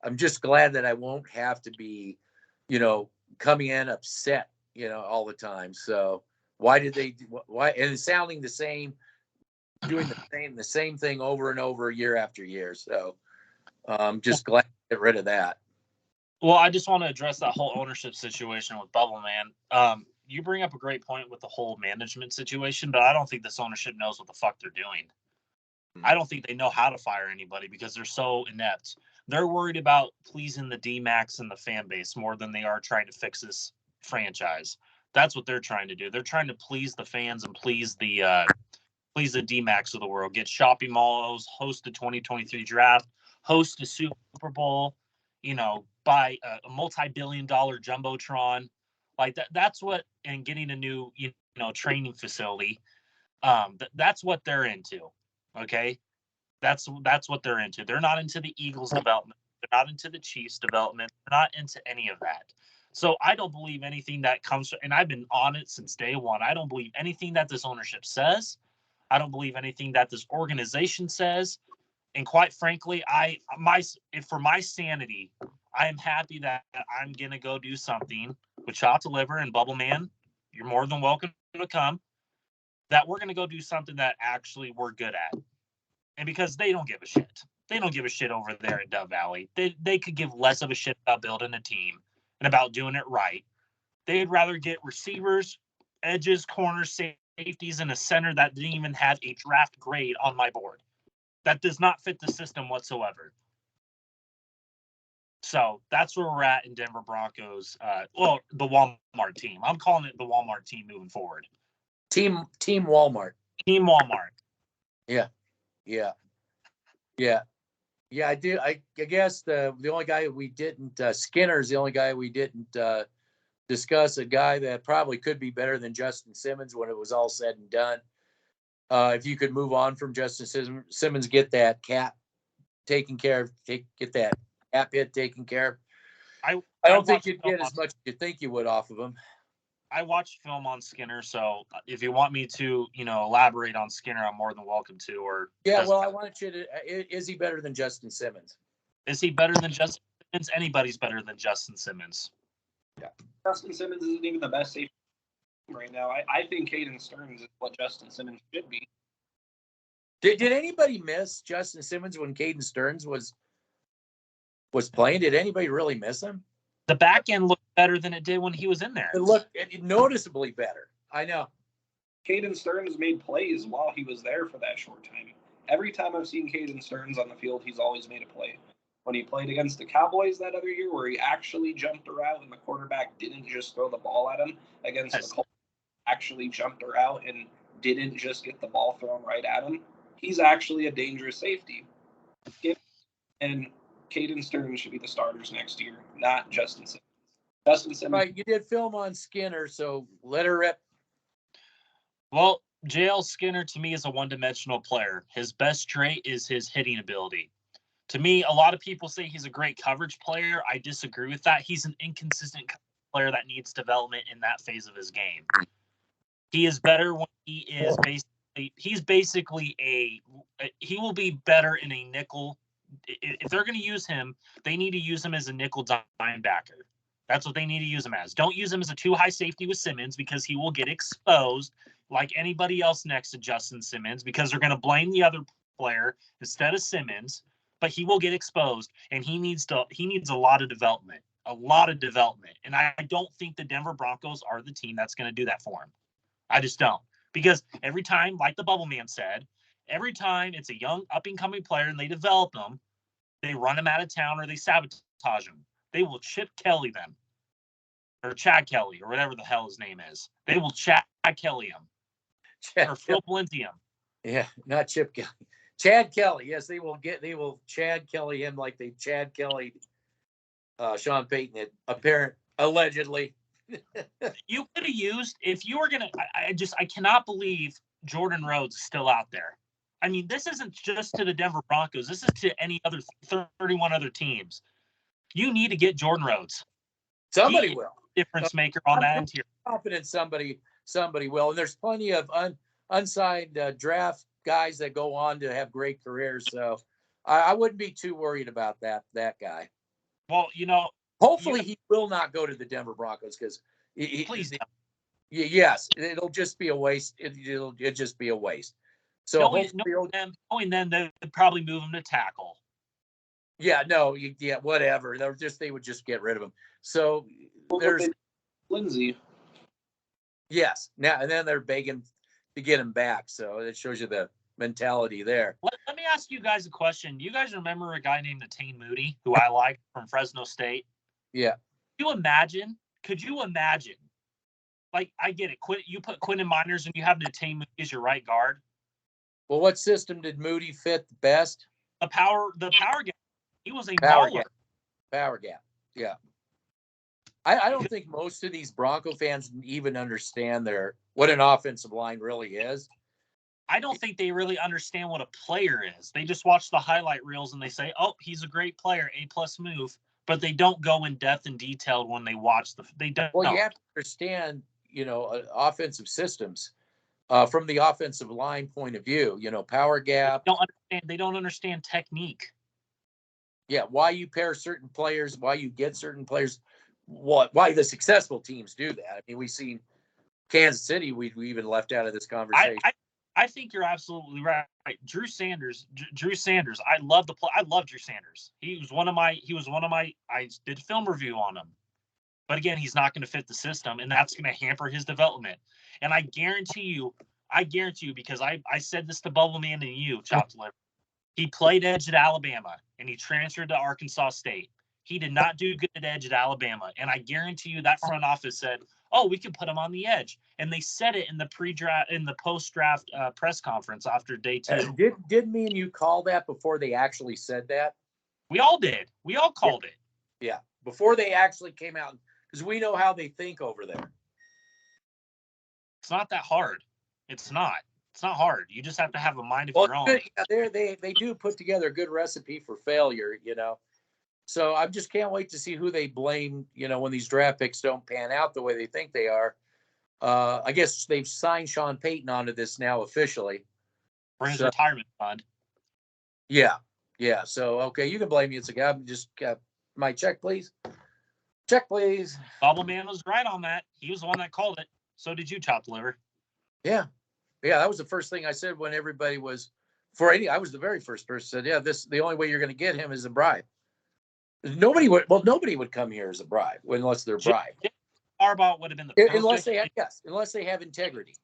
I'm just glad that I won't have to be, coming in upset, all the time. So why and it's sounding the same, doing the same thing over and over year after year. So I'm just glad to get rid of that. Well, I just want to address that whole ownership situation with Bubble Man. You bring up a great point with the whole management situation, but I don't think this ownership knows what the fuck they're doing. I don't think they know how to fire anybody because they're so inept. They're worried about pleasing the D-Max and the fan base more than they are trying to fix this franchise. That's what they're trying to do. They're trying to please the fans and please the D-Max of the world. Get shopping malls, host the 2023 draft, host a Super Bowl, buy a multi-billion-dollar jumbotron. Like that's what, and getting a new, training facility. That's what they're into. Okay. That's what they're into. They're not into the Eagles development. They're not into the Chiefs development. They're not into any of that. So I don't believe anything that comes, and I've been on it since day one. I don't believe anything that this ownership says. I don't believe anything that this organization says. And quite frankly, for my sanity, I am happy that I'm going to go do something with Shop Deliver and Bubble Man. You're more than welcome to come. That we're going to go do something that actually we're good at. And because they don't give a shit. They don't give a shit over there at Dove Valley. They could give less of a shit about building a team and about doing it right. They'd rather get receivers, edges, corners, safeties, and a center that didn't even have a draft grade on my board. That does not fit the system whatsoever. So that's where we're at in Denver Broncos. The Walmart team. I'm calling it the Walmart team moving forward. Team Walmart. Team Walmart. Yeah. Yeah, I do. I guess the only guy we didn't Skinner's the only guy we didn't discuss. A guy that probably could be better than Justin Simmons when it was all said and done. If you could move on from Justin Simmons, get that cap taken care of, get that cap hit taken care of. I don't think you'd get as much as you think you would off of him. I watched film on Skinner, so if you want me to, elaborate on Skinner, I'm more than welcome to. Or yeah, well, I wanted you to. Is he better than Justin Simmons? Is he better than Justin Simmons? Anybody's better than Justin Simmons. Yeah, Justin Simmons isn't even the best safety right now. I think Caden Stearns is what Justin Simmons should be. Did anybody miss Justin Simmons when Caden Stearns was playing? Did anybody really miss him? The back end looked better than it did when he was in there. It looked noticeably better. I know. Caden Stearns made plays while he was there for that short time. Every time I've seen Caden Stearns on the field, he's always made a play. When he played against the Cowboys that other year, where he actually jumped a route and the quarterback didn't just throw the ball at him, against the Colts, actually jumped a route and didn't just get the ball thrown right at him, he's actually a dangerous safety. And Caden Stearns should be the starters next year, not Justin Simmons. Justin Simmons. Right, you did film on Skinner, so let her rip. Well, JL Skinner to me is a one-dimensional player. His best trait is his hitting ability. To me, a lot of people say he's a great coverage player. I disagree with that. He's an inconsistent player that needs development in that phase of his game. He is better when he is basically he will be better in a nickel. If they're going to use him, they need to use him as a nickel dime backer. That's what they need to use him as. Don't use him as a too high safety with Simmons, because he will get exposed like anybody else next to Justin Simmons, because they're going to blame the other player instead of Simmons. But he will get exposed, and he needs a lot of development. And I don't think the Denver Broncos are the team that's going to do that for him. I just don't. Because every time, like the Bubble Man said, every time it's a young up-and-coming player and they develop them, they run him out of town or they sabotage him. They will Chip Kelly them, or Chad Kelly, or whatever the hell his name is. They will Chad Kelly him, or Phil Valenti him. Yeah, not Chip Kelly. Chad Kelly. Yes, they will Chad Kelly him like they Chad Kelly Sean Payton allegedly. You could have used, if you were gonna. I cannot believe Jordan Rhodes is still out there. I mean, this isn't just to the Denver Broncos. This is to any other 31 other teams. You need to get Jordan Rhodes. Somebody will. Difference maker on that interior. I'm confident somebody will. And there's plenty of unsigned draft guys that go on to have great careers. So I wouldn't be too worried about that guy. Well, hopefully he will not go to the Denver Broncos, because please. Yes, it'll just be a waste. It'll just be a waste. So knowing them, they'd probably move him to tackle. Yeah, no, whatever. They would just get rid of him. So there's Lindsay. Yes. Now and then they're begging to get him back. So it shows you the mentality there. Let me ask you guys a question. You guys remember a guy named Natane Moody, who I like, from Fresno State? Yeah. Could you imagine? Like, I get it. You put Quentin Miners and you have Natane Moody as your right guard. Well, what system did Moody fit the best? The power gap. He was a power gap. Yeah. I don't think most of these Bronco fans even understand what an offensive line really is. I don't think they really understand what a player is. They just watch the highlight reels and they say, "Oh, he's a great player, A+ move," but they don't go in depth and detailed when they watch they don't. Well, you have to understand, offensive systems from the offensive line point of view. Power gap. They don't understand technique. Yeah, why you pair certain players, why you get certain players, why the successful teams do that. I mean, we've seen Kansas City. We even left out of this conversation. I think you're absolutely right. Drew Sanders. I love Drew Sanders. He was one of my. I did film review on him, but again, he's not going to fit the system, and that's going to hamper his development. And I guarantee you, because I said this to Bubble Man and you, Chopped Liver. He played edge at Alabama, and he transferred to Arkansas State. He did not do good at edge at Alabama, and I guarantee you that front office said, "Oh, we can put him on the edge," and they said it in the post-draft press conference after day 2. Did me and you call that before they actually said that? We all did. We all called it. Yeah, before they actually came out, because we know how they think over there. It's not that hard. It's not. It's not hard. You just have to have a mind of your own. Yeah, they do put together a good recipe for failure, So I just can't wait to see who they blame, when these draft picks don't pan out the way they think they are. I guess they've signed Sean Payton onto this now officially. For his retirement fund. Yeah. Yeah. So, okay, you can blame me. It's a guy. Just my check, please. Check, please. Bubble Man was right on that. He was the one that called it. So did you, Chop Liver. Yeah. Yeah. That was the first thing I said when everybody was I was the very first person who said, the only way you're going to get him is a bribe. Nobody would come here as a bribe unless they're bribed. Jim Harbaugh would have been the perfect. Unless they have integrity.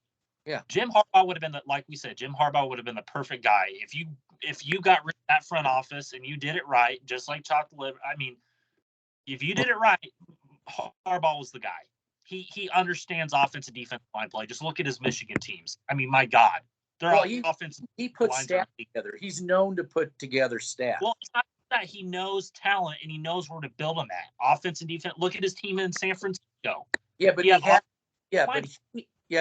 Yeah. Jim Harbaugh would have been like we said, Jim Harbaugh would have been the perfect guy. If you got rid of that front office and you did it right, just like Chop Liver. I mean, if you did it right, Harbaugh was the guy. He understands offense and defensive line play. Just look at his Michigan teams. I mean, my God. They're all offensive. He puts staff together. He's known to put together staff. Well, it's not that he knows talent and he knows where to build them at. Offense and defense. Look at his team in San Francisco. Yeah, but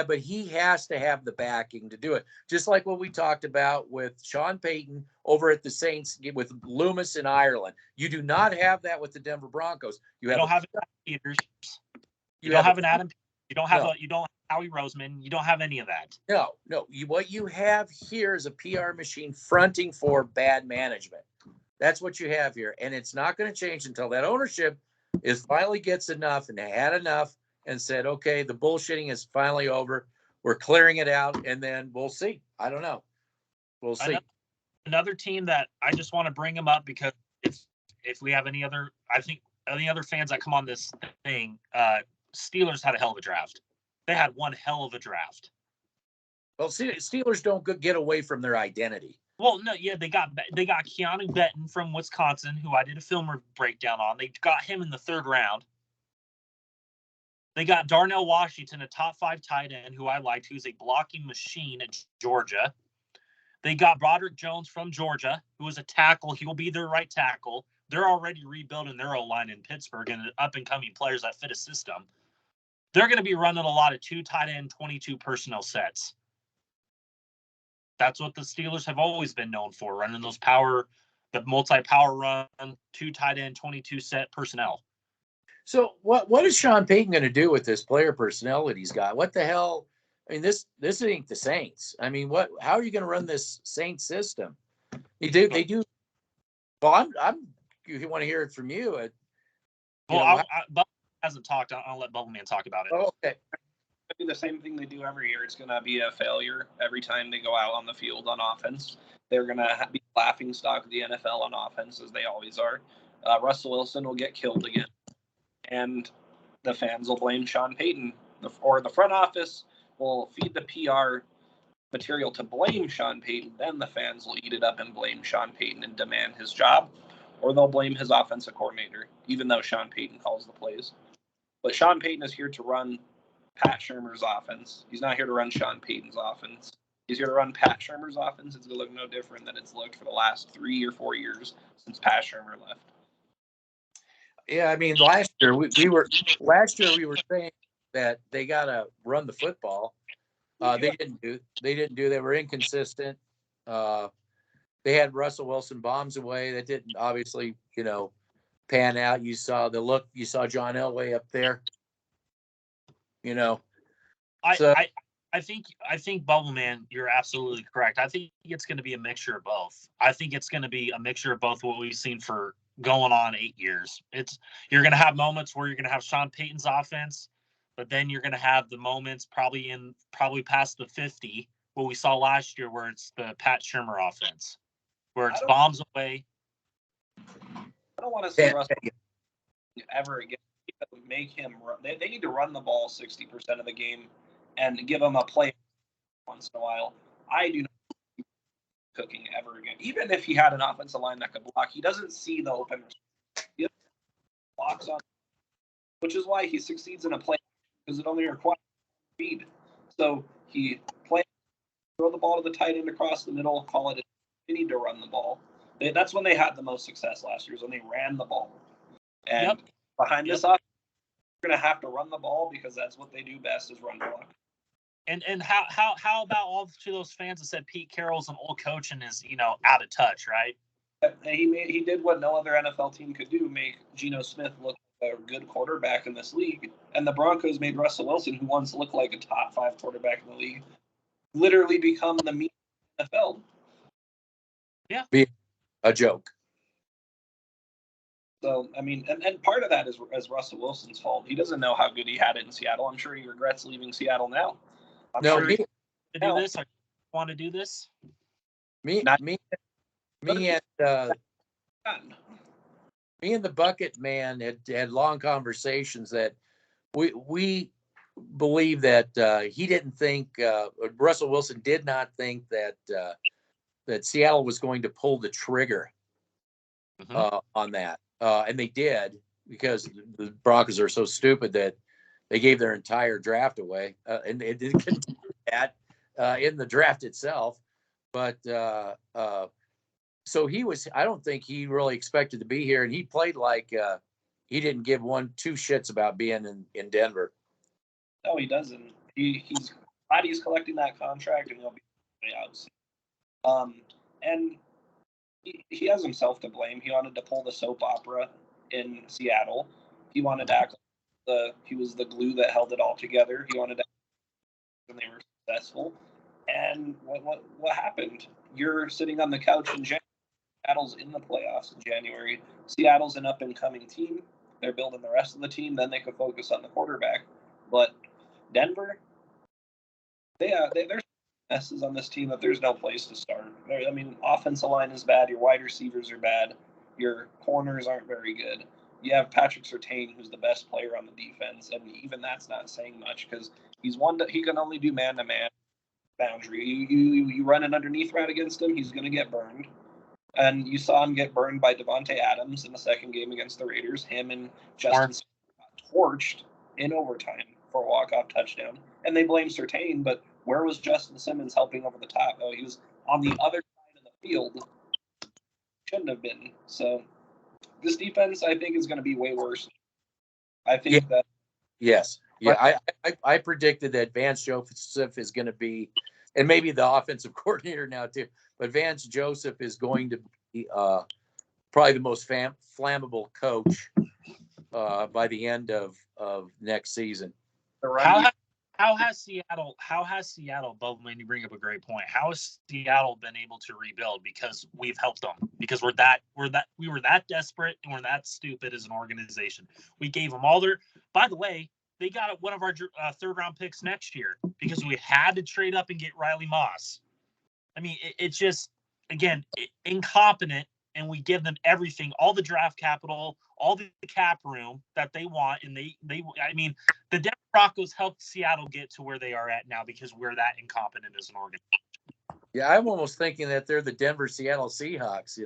but he has to have the backing to do it. Just like what we talked about with Sean Payton over at the Saints with Loomis in Ireland. You do not have that with the Denver Broncos. You don't have Adam Peters. You don't have an Adam. You don't have Howie Roseman. You don't have any of that. No. What you have here is a PR machine fronting for bad management. That's what you have here, and it's not going to change until that ownership finally gets enough and had enough and said, okay, the bullshitting is finally over. We're clearing it out, and then we'll see. I don't know. We'll see. Another team that I just want to bring them up because if we have any other fans that come on this thing, Steelers had a hell of a draft. They had one hell of a draft. Well, Steelers don't get away from their identity. Well, no, yeah, they got Keanu Benton from Wisconsin, who I did a film breakdown on. They got him in the 3rd round. They got Darnell Washington, a top 5 tight end who I liked, who's a blocking machine at Georgia. They got Broderick Jones from Georgia, who is a tackle. He will be their right tackle. They're already rebuilding their O-line in Pittsburgh and up-and-coming players that fit a system. They're going to be running a lot of 2 tight end, 22 personnel sets. That's what the Steelers have always been known for, running those the multi-power run, 2 tight end, 22 set personnel. So what is Sean Payton going to do with this player personnel that he's got? What the hell? I mean, this ain't the Saints. I mean, how are you going to run this Saints system? They do. Well, you want to hear it from you. Bubble hasn't talked. I'll let Bubble Man talk about it. Oh, okay. Do the same thing they do every year. It's going to be a failure every time they go out on the field on offense. They're going to be laughing stock of the NFL on offense, as they always are. Russell Wilson will get killed again, and the fans will blame Sean Payton, or the front office will feed the PR material to blame Sean Payton. Then the fans will eat it up and blame Sean Payton and demand his job, or they'll blame his offensive coordinator, even though Sean Payton calls the plays. But Sean Payton is here to run Pat Shurmur's offense. He's not here to run Sean Payton's offense. He's here to run Pat Shurmur's offense. It's going to look no different than it's looked for the last 3 or 4 years since Pat Shurmur left. Yeah, I mean, last year we were saying that they got to run the football. They didn't do. They were inconsistent. They had Russell Wilson bombs away. That didn't obviously, pan out. You saw the look. You saw John Elway up there. I think Bubble Man, you're absolutely correct. I think it's going to be a mixture of both. I think it's going to be a mixture of both what we've seen for going on 8 years. You're going to have moments where you're going to have Sean Payton's offense, but then you're going to have the moments probably past the 50, what we saw last year, where it's the Pat Shurmur offense, where it's bombs away. I don't want to see Russell ever again. Make him run. They need to run the ball 60% of the game and give him a play once in a while. I do not see cooking ever again. Even if he had an offensive line that could block, he doesn't see the open blocks on, which is why he succeeds in a play, because it only requires speed. So he throw the ball to the tight end across the middle, call it. They need to run the ball. That's when they had the most success last year, is when they ran the ball. And Yep. behind this offense, you're going to have to run the ball because that's what they do best, is run block. And how about all to those fans that said Pete Carroll's an old coach and is, out of touch, right? He did what no other NFL team could do, make Geno Smith look like a good quarterback in this league. And the Broncos made Russell Wilson, who once looked like a top 5 quarterback in the league, literally become the meme of the NFL. Yeah. Be a joke. So, I mean, and part of that is Russell Wilson's fault. He doesn't know how good he had it in Seattle. I'm sure he regrets leaving Seattle now. No, sure to do this. I want to do this. Me and the Bucket Man had long conversations that we believe that he didn't think Russell Wilson did not think that Seattle was going to pull the trigger on that, and they did, because the Broncos are so stupid that they gave their entire draft away, and they didn't continue that in the draft itself. But so I don't think he really expected to be here, and he played like he didn't give 1-2 shits about being in Denver. No, he doesn't. He's glad he's collecting that contract, and he'll be out. And he has himself to blame. He wanted to pull the soap opera in Seattle. He wanted to act like he was the glue that held it all together. He wanted to act, and they were successful. And what happened? You're sitting on the couch in January. Seattle's in the playoffs in January. Seattle's an up-and-coming team. They're building the rest of the team. Then they could focus on the quarterback. But Denver, there's messes on this team that there's no place to start. I mean, offensive line is bad. Your wide receivers are bad. Your corners aren't very good. You have Patrick Surtain, who's the best player on the defense, and even that's not saying much because he can only do man-to-man boundary. You run an underneath route against him, he's going to get burned. And you saw him get burned by Devontae Adams in the second game against the Raiders. Him and Justin got torched in overtime for a walk-off touchdown. And they blame Surtain, but where was Justin Simmons helping over the top? Oh, he was on the other side of the field. Shouldn't have been. So this defense, I think, is going to be way worse. I think that. Yes. Yeah, I predicted that Vance Joseph is going to be, and maybe the offensive coordinator now too, but Vance Joseph is going to be probably the most flammable coach by the end of next season. How has Seattle, Bob, when you bring up a great point, how has Seattle been able to rebuild? Because we've helped them, because we were that desperate and we're that stupid as an organization. We gave them all by the way, they got one of our third round picks next year because we had to trade up and get Riley Moss. I mean, it's just, again, incompetent, and we give them everything, all the draft capital, all the cap room that they want. And I mean, the Denver Broncos helped Seattle get to where they are at now because we're that incompetent as an organization. Yeah, I'm almost thinking that they're the Denver Seattle Seahawks,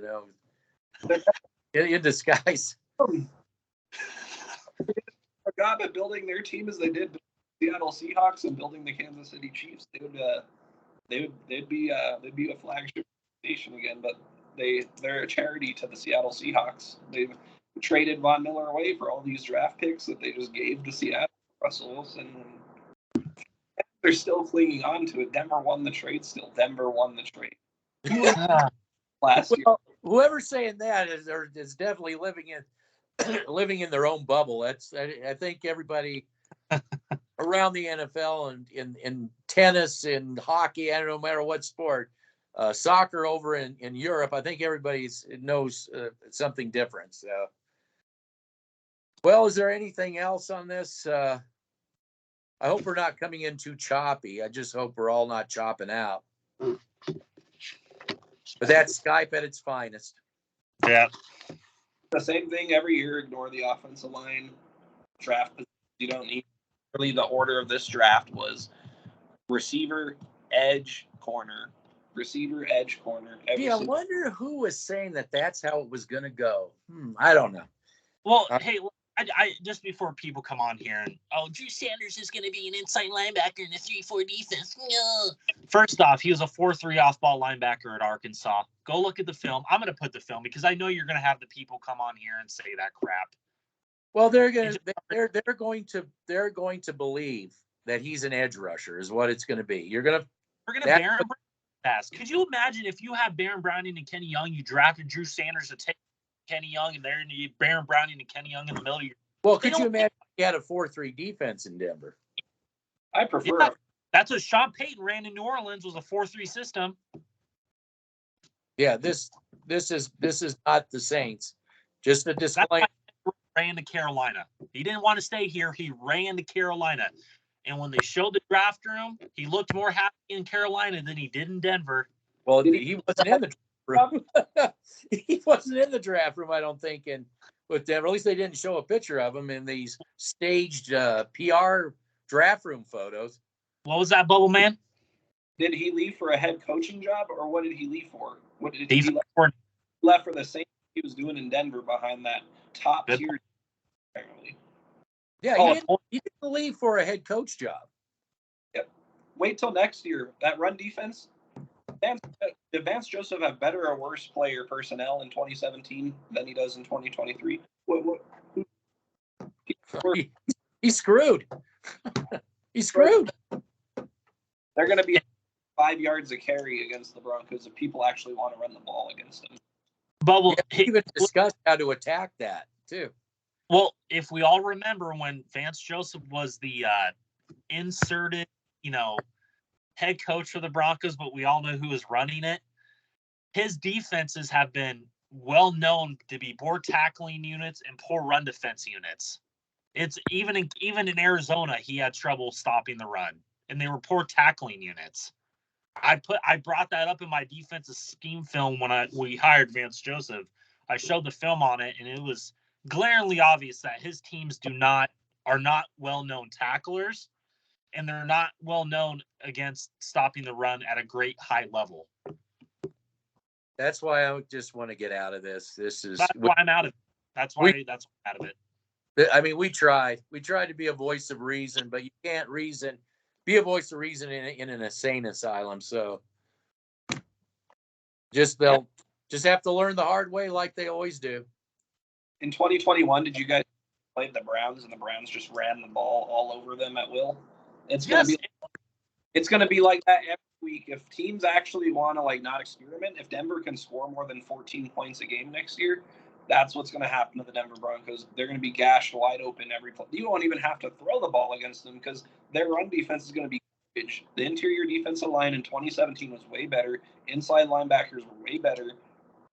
in disguise. A job at building their team as they did the Seattle Seahawks and building the Kansas City Chiefs, they'd be a flagship station again. But they're a charity to the Seattle Seahawks. They've traded Von Miller away for all these draft picks that they just gave to Seattle. Russell Wilson. They're still clinging on to it. Denver won the trade. Still, Denver won the trade. Last year. Whoever's saying that is definitely living in their own bubble. I think everybody around the NFL and in tennis and hockey, I don't know, no matter what sport, soccer over in Europe, I think everybody knows something different. So, well, is there anything else on this? I hope we're not coming in too choppy. I just hope we're all not chopping out. But that's Skype at its finest. Yeah. The same thing every year. Ignore the offensive line draft. You don't need. Really, the order of this draft was receiver, edge, corner. Receiver, edge, corner. I wonder who was saying that that's how it was going to go. I don't know. Well, hey, I just before people come on here and Drew Sanders is going to be an inside linebacker in a 3-4 defense. No. First off, he was a 4-3 off-ball linebacker at Arkansas. Go look at the film. I'm going to put the film because I know you're going to have the people come on here and say that crap. Well, they're going to believe that he's an edge rusher is what it's going to be. We're going to Baron Browning pass. Could you imagine if you have Baron Browning and Kenny Young, you drafted Drew Sanders to take Kenny Young, and there you need Baron Browning and Kenny Young in the middle of your. Well, could you imagine if he had a 4-3 defense in Denver? I prefer. Yeah, that's what Sean Payton ran in New Orleans was a 4-3 system. Yeah, this is not the Saints. Just a disclaimer. Ran to Carolina. He didn't want to stay here. He ran to Carolina. And when they showed the draft room, he looked more happy in Carolina than he did in Denver. Well, he wasn't in the draft room. He wasn't in the draft room, I don't think, with Denver. At least they didn't show a picture of him in these staged PR draft room photos. What was that, Bubble Man? Did he leave for a head coaching job, or what did he leave for? What did he left for the same he was doing in Denver behind that top tier? Apparently. Yeah, he didn't leave for a head coach job. Yep. Wait till next year. That run defense. Did Vance Joseph have better or worse player personnel in 2017 than he does in 2023? He's screwed. He's screwed. They're going to be 5 yards a carry against the Broncos if people actually want to run the ball against them. Bubble. Yeah, even discussed how to attack that too. Well, if we all remember when Vance Joseph was the inserted, head coach for the Broncos, but we all know who was running it. His defenses have been well known to be poor tackling units and poor run defense units. It's even in Arizona, he had trouble stopping the run, and they were poor tackling units. I brought that up in my defensive scheme film when we hired Vance Joseph. I showed the film on it, and it was glaringly obvious that his teams are not well-known tacklers, and they're not well-known against stopping the run at a great high level. That's why I just want to get out of this. That's why I'm out of it. That's why I'm out of it. I mean, we tried to be a voice of reason, but you can't be a voice of reason in an insane asylum. So they'll just have to learn the hard way like they always do. In 2021, did you guys play the Browns and the Browns just ran the ball all over them at will? It's going to be like that every week. If teams actually want to not experiment, if Denver can score more than 14 points a game next year, that's what's going to happen to the Denver Broncos. They're going to be gashed wide open every play. You won't even have to throw the ball against them because their run defense is going to be garbage. The interior defensive line in 2017 was way better. Inside linebackers were way better.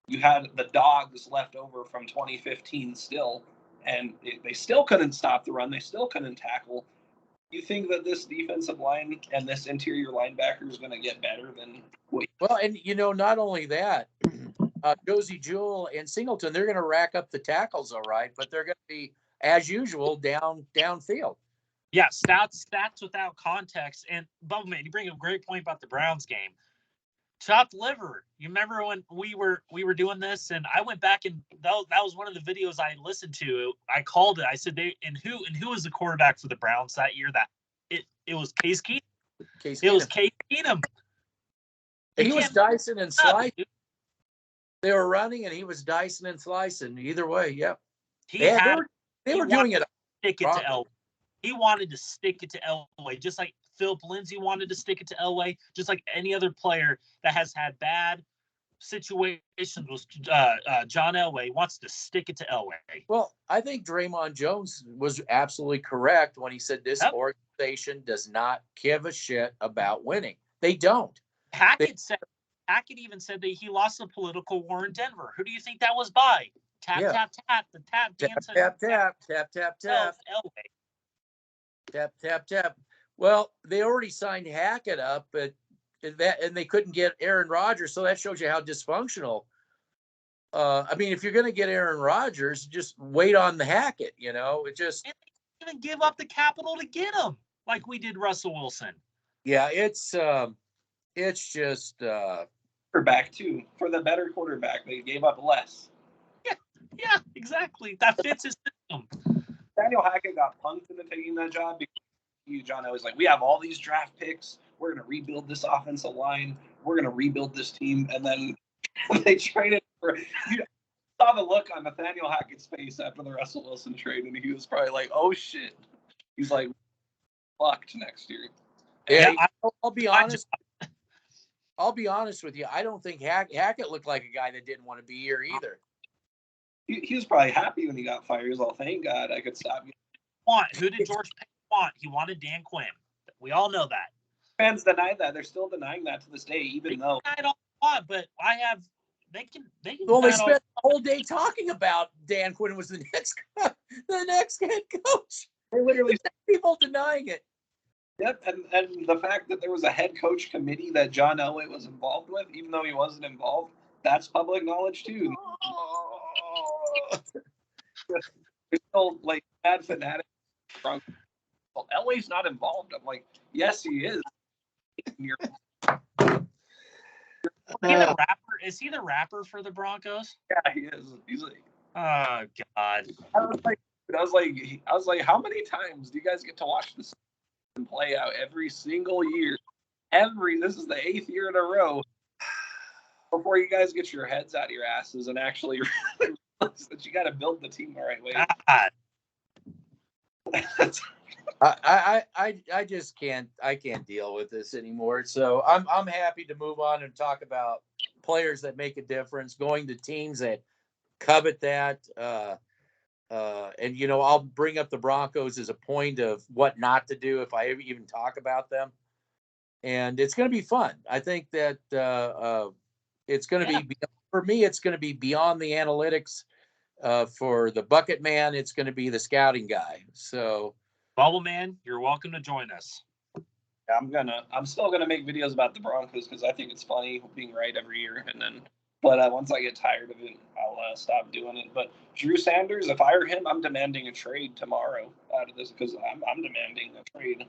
You had the dogs left over from 2015 still, and they still couldn't stop the run. They still couldn't tackle. You think that this defensive line and this interior linebacker is going to get better than what? Well, and not only that, Josie Jewell and Singleton, they're going to rack up the tackles, all right, but they're going to be, as usual, downfield. Yeah, stats without context. And Bubbleman, you bring up a great point about the Browns game. Chopped liver. You remember when we were doing this, and I went back and that was one of the videos I listened to. I called it. I said who was the quarterback for the Browns that year? That it was Case Keenum. It was Case Keenum. He was dicing and slicing. They were running, and he was dicing and slicing. Either way, yep. They were doing it. Stick it to Elway. He wanted to stick it to Elway, just like Philip Lindsay wanted to stick it to Elway, just like any other player that has had bad situations with John Elway wants to stick it to Elway. Well, I think Draymond Jones was absolutely correct when he said this organization does not give a shit about winning. They don't. Hackett even said that he lost the political war in Denver. Who do you think that was by? Tap, tap. The tap dance. Tap. Elway. Tap. Well, they already signed Hackett up, and they couldn't get Aaron Rodgers, so that shows you how dysfunctional. I mean, if you're going to get Aaron Rodgers, just wait on the Hackett. It just and they even give up the capital to get him, like we did Russell Wilson. Yeah, it's just quarterback too. For the better quarterback, they gave up less. Yeah, exactly. That fits his system. Nathaniel Hackett got punked into taking that job because John Elway's like, we have all these draft picks. We're going to rebuild this offensive line. We're going to rebuild this team. And then they traded for. You saw the look on Nathaniel Hackett's face after the Russell Wilson trade, and he was probably like, "Oh shit." He's like, "Fucked next year." Yeah, I'll be honest. I'll be honest with you. I don't think Hackett looked like a guy that didn't want to be here either. He was probably happy when he got fired. He was all, "Thank God I could stop you." Who did George Payton want? He wanted Dan Quinn. We all know that. Fans deny that. They're still denying that to this day, even though I don't want, but I have. They can. Well, they spent the whole day talking about Dan Quinn was the next head coach. They literally people denying it. Yep, and the fact that there was a head coach committee that John Elway was involved with, even though he wasn't involved, that's public knowledge too. There's still like bad fanatics. Well, Elway's not involved. I'm like, yes, he is. Is he the rapper for the Broncos? Yeah, he is. He's like, oh God. I was like, how many times do you guys get to watch this play out every single year? This is the 8th year in a row before you guys get your heads out of your asses and actually realize that you got to build the team the right way. I just can't deal with this anymore. So I'm happy to move on and talk about players that make a difference, going to teams that covet that. And I'll bring up the Broncos as a point of what not to do if I even talk about them. And it's going to be fun. I think that it's going to be, for me, it's going to be beyond the analytics. For the bucket man, it's going to be the scouting guy. So, Bubble Man, you're welcome to join us. I'm still gonna make videos about the Broncos because I think it's funny being right every year, but once I get tired of it, I'll stop doing it. But Drew Sanders, if I were him, I'm demanding a trade tomorrow out of this because I'm demanding a trade.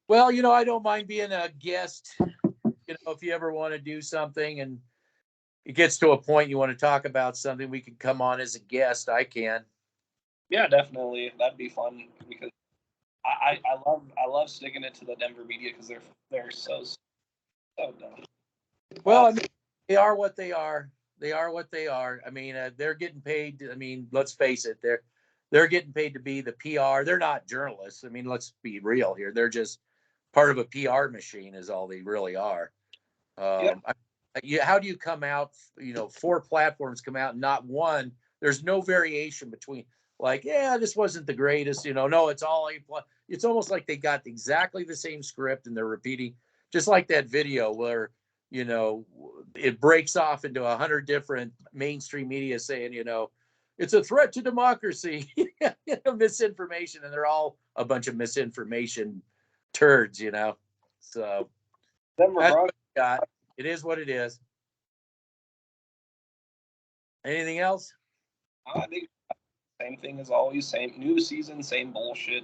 Well, I don't mind being a guest. If you ever want to do something and it gets to a point you want to talk about something, we can come on as a guest. I can. Yeah, definitely. That'd be fun because I love sticking it to the Denver media because they're so dumb. Well, I mean, they are what they are. They are what they are. I mean, they're getting paid. I mean, let's face it. They're getting paid to be the PR. They're not journalists. I mean, let's be real here. They're just part of a PR machine is all they really are. How do you come out, 4 platforms come out and not one, there's no variation between this wasn't the greatest, no, it's all it's almost like they got exactly the same script and they're repeating just like that video where, it breaks off into 100 different mainstream media saying, it's a threat to democracy, misinformation. And they're all a bunch of misinformation turds, so Denver Broncos. It is what it is. Anything else? I think same thing as always. Same new season, same bullshit.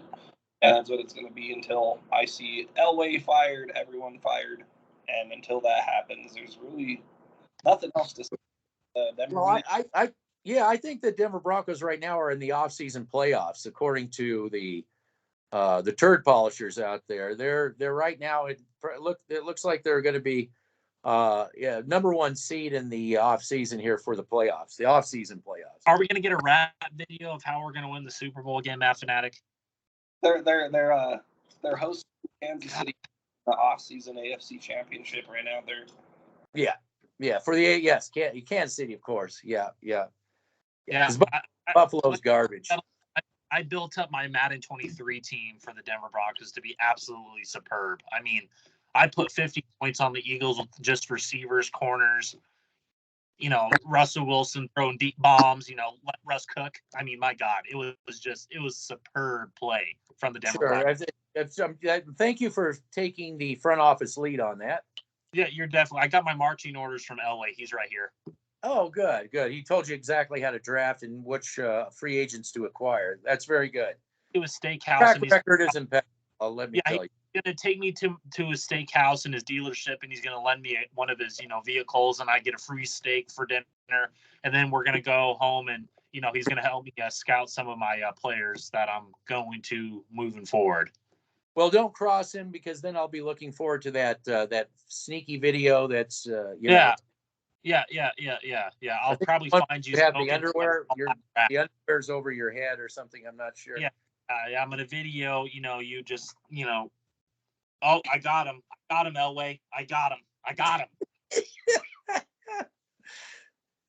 And that's what it's going to be until I see Elway fired, everyone fired. And until that happens, there's really nothing else to say. I think the Denver Broncos right now are in the offseason playoffs, according to the turd polishers out there. They're right now. It looks like they're going to be number 1 seed in the offseason here for the playoffs, the offseason playoffs. Are we going to get a rap video of how we're going to win the Super Bowl again, Matt Fanatic? They're hosting Kansas City the offseason AFC Championship right now. For the Kansas City, of course. Yeah. Buffalo's garbage. I built up my Madden 23 team for the Denver Broncos to be absolutely superb. I mean, I put 50 points on the Eagles with just receivers, corners, Russell Wilson throwing deep bombs, let Russ cook. I mean, my God, it was superb play from the Denver Broncos. Thank you for taking the front office lead on that. Yeah, you're definitely. I got my marching orders from Elway. He's right here. Oh, good. He told you exactly how to draft and which free agents to acquire. That's very good. It was Steakhouse. Track record is impeccable. Let me tell you. He's going to take me to his steakhouse and his dealership, and he's going to lend me one of his vehicles, and I get a free steak for dinner. And then we're going to go home and he's going to help me scout some of my players that I'm going to moving forward. Well, don't cross him, because then I'll be looking forward to that sneaky video. That's Yeah. I'll probably find you. You have the underwear. The underwear's over your head or something. I'm not sure. Yeah, I'm gonna video. You just Oh, I got him, Elway. I got him.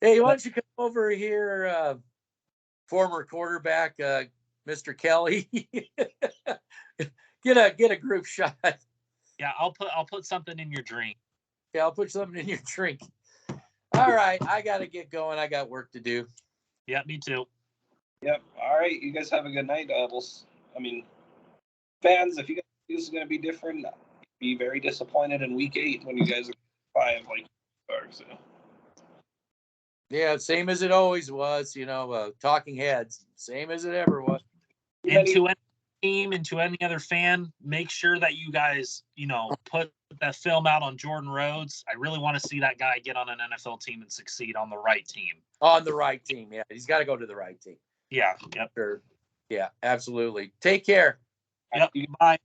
Hey, why don't you come over here, former quarterback, Mr. Kelly? Get a group shot. Yeah, I'll put something in your drink. Yeah, I'll put something in your drink. All right, I gotta get going. I got work to do. Yeah, me too. Yep. All right, you guys have a good night. Fans, if you guys think this is going to be different, be very disappointed in week 8 when you guys are 5 like you are. So. Yeah, same as it always was. Talking heads, same as it ever was. And to any team and to any other fan, make sure that you guys, put that film out on Jordan Rhodes. I really want to see that guy get on an NFL team and succeed on the right team. On the right team, yeah. He's got to go to the right team. Yeah. Yep. Sure. Yeah, absolutely. Take care. Yep. Bye.